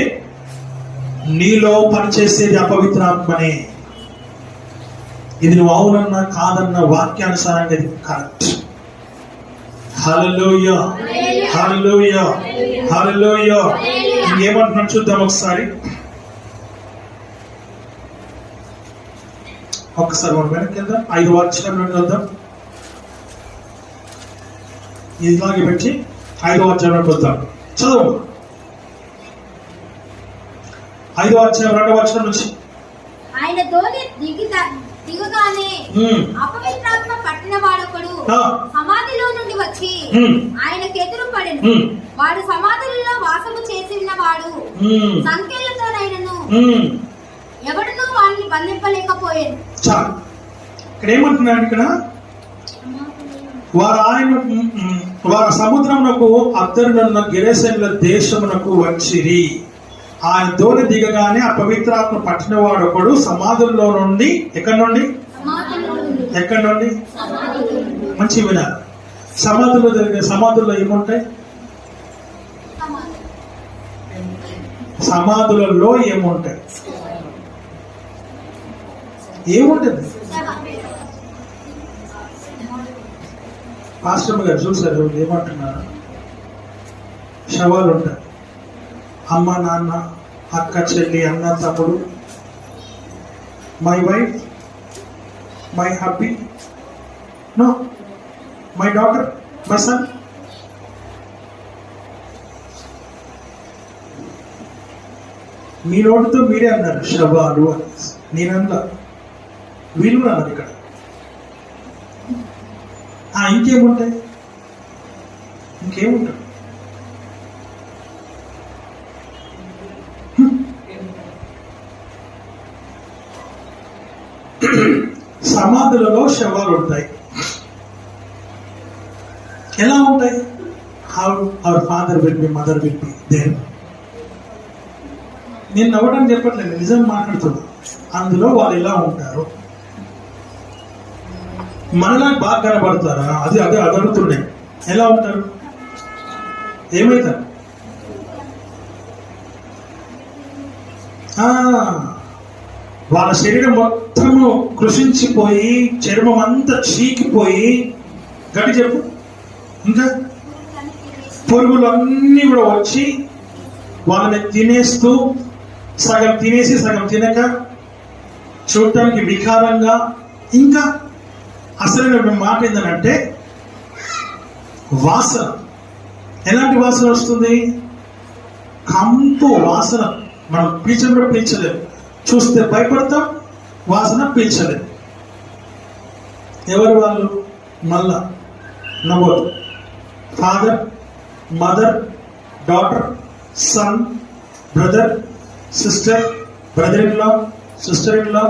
నీలో పనిచేసేది అపవిత్రాత్మనే. ఇది నువ్వు అవునన్నా కాదన్న వాక్యానుసారంగా ఇది కరెక్ట్. హల్లెలూయా, హల్లెలూయా, హల్లెలూయా. ఇంకేమంటున్నాడు చూద్దాం ఒకసారి మనం వెనక్కి వెళ్దాం. 5వ అధ్యాయంలో వెళ్దాం. ఇలాగే పెట్టి 5వ అధ్యాయంలోకి వద్దాం. చదువు. 5వ అధ్యాయం 2వ వచనం నుంచి. ఆయన ధోని దిగుగానే అపవిత్రాత్మ పట్టిన వాడొకడు సమాధిలో నుండి వచ్చి ఆయనకు ఎదురు పడెను. వాడు సమాధులలో వాసము చేసి ఉన్నవాడు, సంఖ్యలతోనైనను ఎవడునూ వాడిని బంధింపలేకపోయాను. చాలు. ఇక్కడ ఏమంటున్నాడు? ఇక్కడ వారు సముద్రమునకు అద్దరునున్న గెరెసెనుల దేశమునకు వచ్చిరి. ఆయన ధోని దిగగానే ఆ పవిత్రాత్మ పట్టిన వాడు ఒకడు సమాధుల్లో నుండి, ఎక్కడి నుండి? మంచి వినాలి. సమాధుల్లో ఏముంటాయి? సమాధులలో ఏముంటాయి? ఏముంటుంది? పాస్టర్ గారు చూసారు ఏమంటున్నారు? శవాలు ఉంటాయి. అమ్మ, నాన్న, అక్క, చెల్లి, అన్న, తమ్ముడు, my wife, my hubby, no, my daughter, my son. మీ నోటితో మీరే అన్నారు శవాలు అని. నేనన్నా వీళ్ళు అన్నారు ఇక్కడ. ఇంకేముంటాయి? ఇంకేముంటాయి? సమాధులలో శవాలు ఉంటాయి. ఎలా ఉంటాయి? How our father will be, mother will be there. నేను నవ్వడం చెప్పట్లేదు, నిజం మాట్లాడుతున్నా. అందులో వాళ్ళు ఎలా ఉంటారు? మనలా బాగా కనబడతారా? అది అడుగుతున్నాయి. ఎలా ఉంటారు? ఏమవుతారు? వాళ్ళ శరీరం మొత్తము కృషించిపోయి, చర్మం అంతా చీకిపోయి, గట్టి చెప్పు, ఇంకా పురుగులన్నీ కూడా వచ్చి వాళ్ళని తినేస్తూ, సగం తినేసి సగం తినక, చూడటానికి వికారంగా. ఇంకా అసలు మాట ఏంటంటే వాసన. ఎలాంటి వాసన వస్తుంది? కంపు వాసన. మనం పీల్చడం కూడా పీల్చలేము. చూస్తే భయపడతాం, వాసన పీల్చలేము. ఎవరు వాళ్ళు? మళ్ళా నవ్వదు. Father, mother, daughter, son, brother, sister, brother in law, sister in law,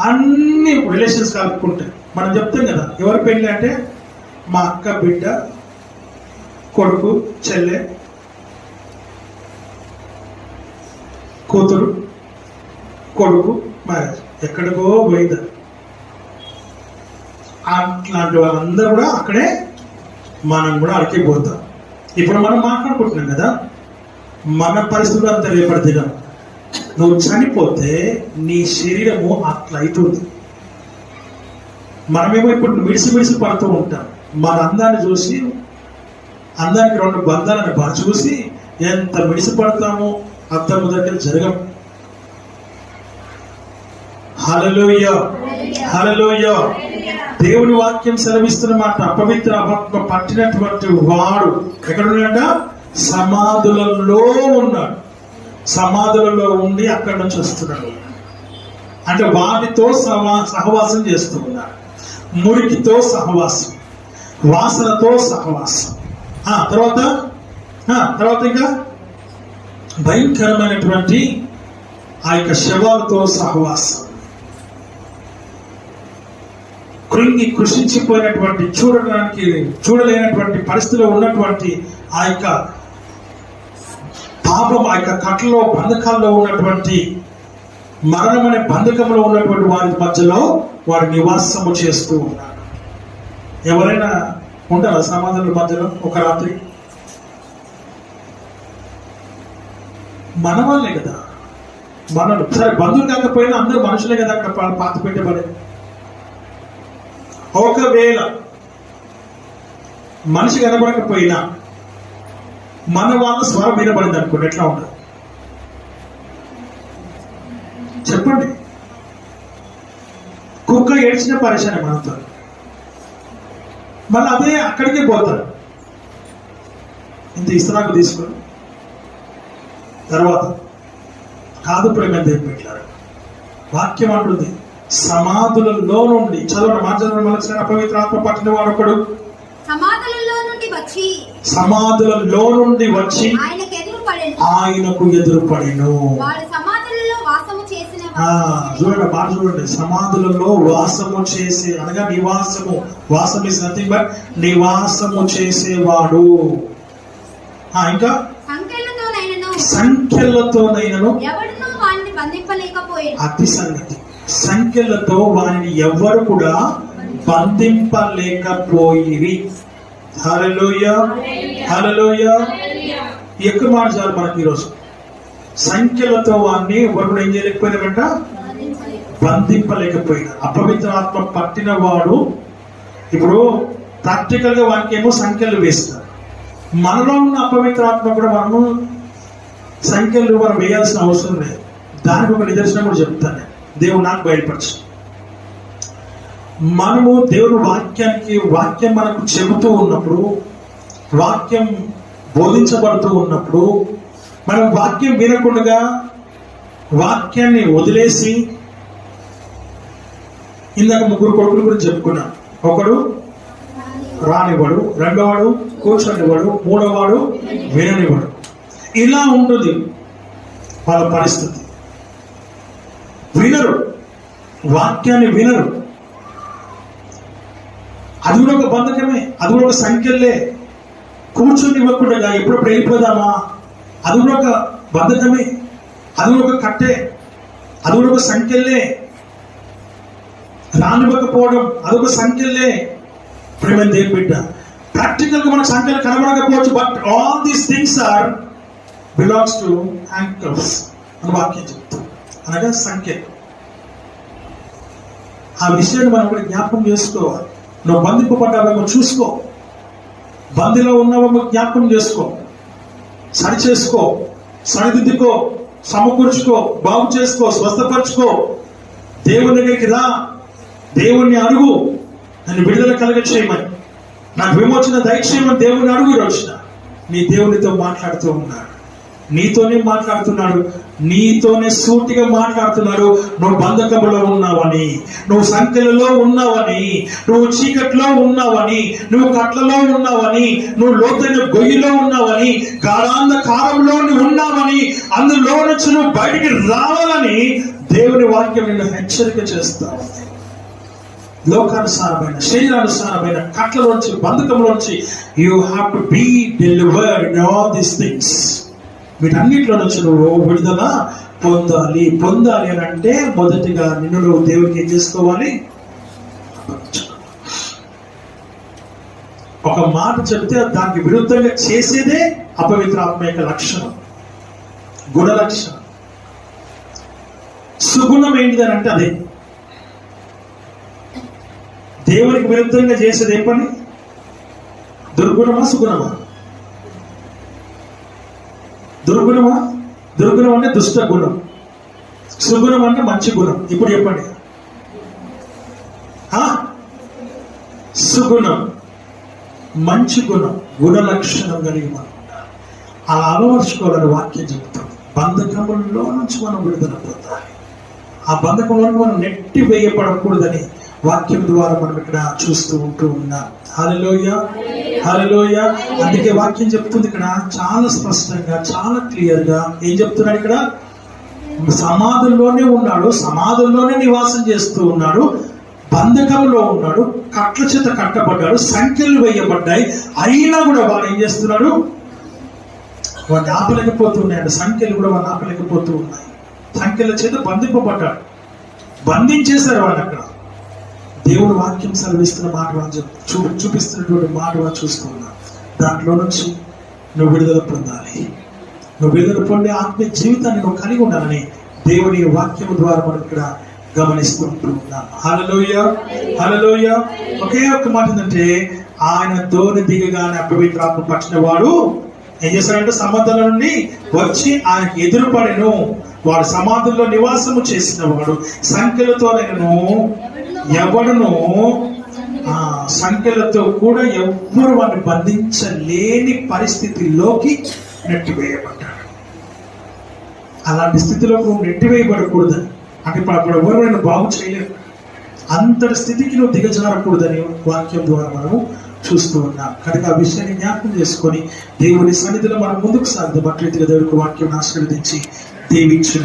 అన్ని రిలేషన్స్ కలుపుకుంటాయి. మనం చెప్తాం కదా, ఎవరి పెళ్ళి అంటే మా అక్క బిడ్డ, కొడుకు, చెల్లె, కూతురు, కొడుకు మ్యారేజ్. ఎక్కడికో పోయింది. అట్లాంటి వాళ్ళందరూ కూడా అక్కడే, మనం కూడా అక్కడికి పోతాం. ఇప్పుడు మనం మాట్లాడుకుంటున్నాం కదా, మన పరిస్థితులు అంతా రేపటిదిగా. నువ్వు చనిపోతే నీ శరీరము అట్లా అవుతుంది. మనమేమో ఇప్పుడు మిడిసి పడుతూ ఉంటాం. మన అందాన్ని చూసి, అందానికి రెండు బంధాలను బాగా చూసి ఎంత మిడిసి పడతామో అర్థం దగ్గర జరగం. హల్లెలూయా, హల్లెలూయా. దేవుని వాక్యం సెలవిస్తున్న మాట, అపవిత్ర ఆత్మ పట్టినటువంటి వాడు ఎక్కడున్నాడ? సమాధులలో ఉన్నాడు. సమాధులలో ఉండి అక్కడి నుంచి వస్తున్నాడు. అంటే వాటితో సహవాసం చేస్తూ ఉన్నాడు. మురికితో సహవాసం, వాసనతో సహవాసం. తర్వాత ఇంకా భయంకరమైనటువంటి ఆ యొక్క శవాలతో సహవాసం. కృషించిపోయినటువంటి, చూడలేనటువంటి పరిస్థితిలో ఉన్నటువంటి ఆ యొక్క పాపం, ఆ యొక్క కట్లలో, బంధకాల్లో ఉన్నటువంటి, మరణం అనే బంధకంలో ఉన్నటువంటి వారి మధ్యలో వారు నివాసము చేస్తూ ఉన్నారు. ఎవరైనా ఉంటారా సమాధుల మధ్యలో ఒక రాత్రి? మన వాళ్ళే కదా, మనలు. సరే, బంధువులు కాకపోయినా అందరూ మనుషులే కదా అక్కడ పాత పెట్టబడే. ఒకవేళ మనిషి కనబడకపోయినా మన వాళ్ళ స్వరం వినబడింది అనుకోండి, ఎట్లా ఉండదు చెప్పండి? కుక్క ఏడ్చిన పరిశానే మనతో. మళ్ళీ అదే అక్కడికే పోతారు. ఇంత ఇస్తరాకు తీసుకొని తర్వాత కాదు ప్రేమ దేవుని పెట్టారు. వాక్యం అంటుంది, సమాధులలో నుండి, చదవండి, మాట్లాడడం మనసు అపవిత్ర ఆత్మ పట్టిన వాడు ఒకడు సమాధులలో నుండి వచ్చి ఆయనకు ఎదురుపడెను. చూడండి, మాట చూడండి. సమాధులలో వాసము చేసే, అనగా నివాసము. వాసం ఇస్ నథింగ్ బట్ నివాసము చేసేవాడు. ఇంకా సంఖ్యలతోనైనను అతి సంగతి. సంఖ్యలతో వారిని ఎవ్వరు కూడా బంధింపలేకపోయిరి. హల్లెలూయా, హల్లెలూయా. ఎక్కువ మాట చాలు మనకి ఈరోజు. సంఖ్యలతో వారిని ఎవరు కూడా ఏం చేయలేకపోయినారంట? బంధింపలేకపోయినారు. అపవిత్ర ఆత్మ పట్టిన వాడు ఇప్పుడు ప్రాక్టికల్ గా వానికి ఏమో సంఖ్యలు వేస్తారు. మనలో ఉన్న అపవిత్ర ఆత్మ కూడా మనము సంఖ్యలు మనం వేయాల్సిన అవసరం లేదు. దానికి ఒక నిదర్శనం కూడా చెప్తాను. దేవుడు నాకు బయలుపరచు. మనము దేవుని వాక్యం మనకు చెబుతూ ఉన్నప్పుడు, వాక్యం బోధించబడుతూ ఉన్నప్పుడు, మనం వాక్యం వినకుండా వాక్యాన్ని వదిలేసి, ఇందాక ముగ్గురు కొడుకుల గురించి చెప్పుకున్నాం. ఒకడు రానివాడు, రెండోవాడు కూర్చొనివాడు, మూడోవాడు విననివాడు. ఇలా ఉంటుంది వాళ్ళ పరిస్థితి. వినరు. వాక్యాన్ని వినరు. అది కూడా ఒక బంధకమే, అది కూడా ఒక సంఖ్యలే. కూర్చొని ఇవ్వకుండా ఎప్పుడప్పుడు వెళ్ళిపోదామా, అది కూడా ఒక బంధకమే, అది కూడా ఒక కట్టే, అది కూడా ఒక సంఖ్యలే. రానివ్వకపోవడం అదొక సంఖ్యలే. ప్రేమ దేవుని బిడ్డ, ప్రాక్టికల్ గా మన సంఖ్యలు కనబడకపోవచ్చు, but all these things are belongs to anchors అని వాక్యం చెప్తాం, అనగా సంఖ్యలు. ఆ విషయాన్ని మనం కూడా జ్ఞాపకం చేసుకోవాలి. నువ్వు బంధింపబడ్డావేమో చూసుకో, బందీలో ఉన్నావేమో జ్ఞాపకం చేసుకో, సరి చేసుకో, సరిదిద్దుకో, సమకూర్చుకో, బాగు చేసుకో, స్వస్థపరచుకో. దేవుని దగ్గరికి రా, దేవుణ్ణి అడుగు, నన్ను విడుదల కలగ చేయమని, నాకు విమోచన దయచేయమని దేవుని అడుగు. రోజున నీ దేవునితో మాట్లాడుతూ ఉన్నాడు, నీతోనే మాట్లాడుతున్నాడు, నీతోనే సూటిగా మాట్లాడుతున్నాడు. నువ్వు బంధకములో ఉన్నావని, నువ్వు సంఖ్యలలో ఉన్నావని, నువ్వు చీకట్లో ఉన్నావని, నువ్వు కట్లలో ఉన్నావని, నువ్వు లోతైన గొయ్యిలో ఉన్నావని, గాఢాంధకారంలో నువ్వు ఉన్నావని, అందులో నుంచి నువ్వు బయటికి రావాలని దేవుని వాక్యం నిన్ను హెచ్చరిక చేస్తావు. లోకానుసారమైన, శరీరానుసారమైన కట్లలోంచి, బంధకంలోంచి you have to be delivered in all these things. వీటన్నిటిలో నుంచి నువ్వు విడుదల పొందాలి. పొందాలి అని అంటే మొదటిగా నిన్ను నువ్వు దేవుడికి ఏం చేసుకోవాలి? ఒక మాట చెప్తే దానికి విరుద్ధంగా చేసేదే అపవిత్ర ఆత్మ యొక్క లక్షణం, గుణ లక్షణం. సుగుణం ఏంటిదని అంటే అదే. దేవునికి విరుద్ధంగా చేసేది ఏ పని? దుర్గుణమా సుగుణమా? దుర్గుణమా? దుర్గుణం అంటే దుష్ట గుణం, సుగుణం అంటే మంచి గుణం. ఇప్పుడు చెప్పండి. సుగుణం మంచి గుణం, గుణ లక్షణం కలిగి మనం అలా అలవర్చుకోవాలని వాక్యం చెప్తాం. బంధకముల్లో నుంచి మనం విడుదల పొందాలి. ఆ బంధకంలో మనం నెట్టి వేయబడకూడదని వాక్యం ద్వారా మనం ఇక్కడ చూస్తూ ఉంటూ ఉన్నాం. హల్లెలూయా, హల్లెలూయా. అందుకే వాక్యం చెప్తుంది ఇక్కడ చాలా స్పష్టంగా, చాలా క్లియర్ గా. ఏం చెప్తున్నాడు ఇక్కడ? సమాధుల్లోనే ఉన్నాడు, సమాధుల్లోనే నివాసం చేస్తూ ఉన్నాడు, బంధకంలో ఉన్నాడు, కట్ల చేత కట్టబడ్డాడు, సంఖ్యలు వేయబడ్డాయి. అయినా కూడా వాడు ఏం చేస్తున్నాడు? వాడిని ఆపలేకపోతున్నాడు. సంఖ్యలు కూడా వాడిని ఆపలేకపోతూ ఉన్నాయి. సంఖ్యల చేత బంధింపబడ్డాడు, బంధించేశారు వాడు. అక్కడ దేవుడు వాక్యం సెలవిస్తున్న మాట చూపిస్తున్నటువంటి మాట చూస్తున్నాం. దాంట్లో నుంచి నువ్వు విడుదల పొందాలి. నువ్వు విడుదల పొందే ఆత్మీయ జీవితాన్ని నువ్వు కలిగి ఉండాలని దేవుని వాక్యం ద్వారా మనం ఇక్కడ గమనిస్తుంటూ ఉన్నాం. హల్లెలూయా, హల్లెలూయా. ఒకే ఒక్క మాట ఏంటంటే, ఆయన ధోని దిగగానే అపవిత్ర ఆత్మ పట్టిన వాడు ఏం చేశాడంటే సమాధుల నుండి వచ్చి ఆయనకు ఎదురుపడెను. వాడు సమాధుల్లో నివాసము చేసిన వాడు సంఖ్యలతోనైనను ఎవడును సంఖ్యలతో కూడా ఎవ్వరు వాడిని బంధించలేని పరిస్థితిలోకి నెట్టివేయబడ్డాడు. అలాంటి స్థితిలోకి నువ్వు నెట్టివేయబడకూడదని, అంటే ఇప్పుడు ఎవరైనా బాగు చేయలేరు, అంతటి స్థితికి నువ్వు దిగజారకూడదని వాక్యం ద్వారా మనం చూస్తూ ఉన్నాం. కనుక ఆ విషయాన్ని జ్ఞాపకం చేసుకొని దేవుని సన్నిధిలో మనం ముందుకు సాగుతాం. అట్లయితే దేవుడికి వాక్యం ఆశీర్వదించి దీవించు.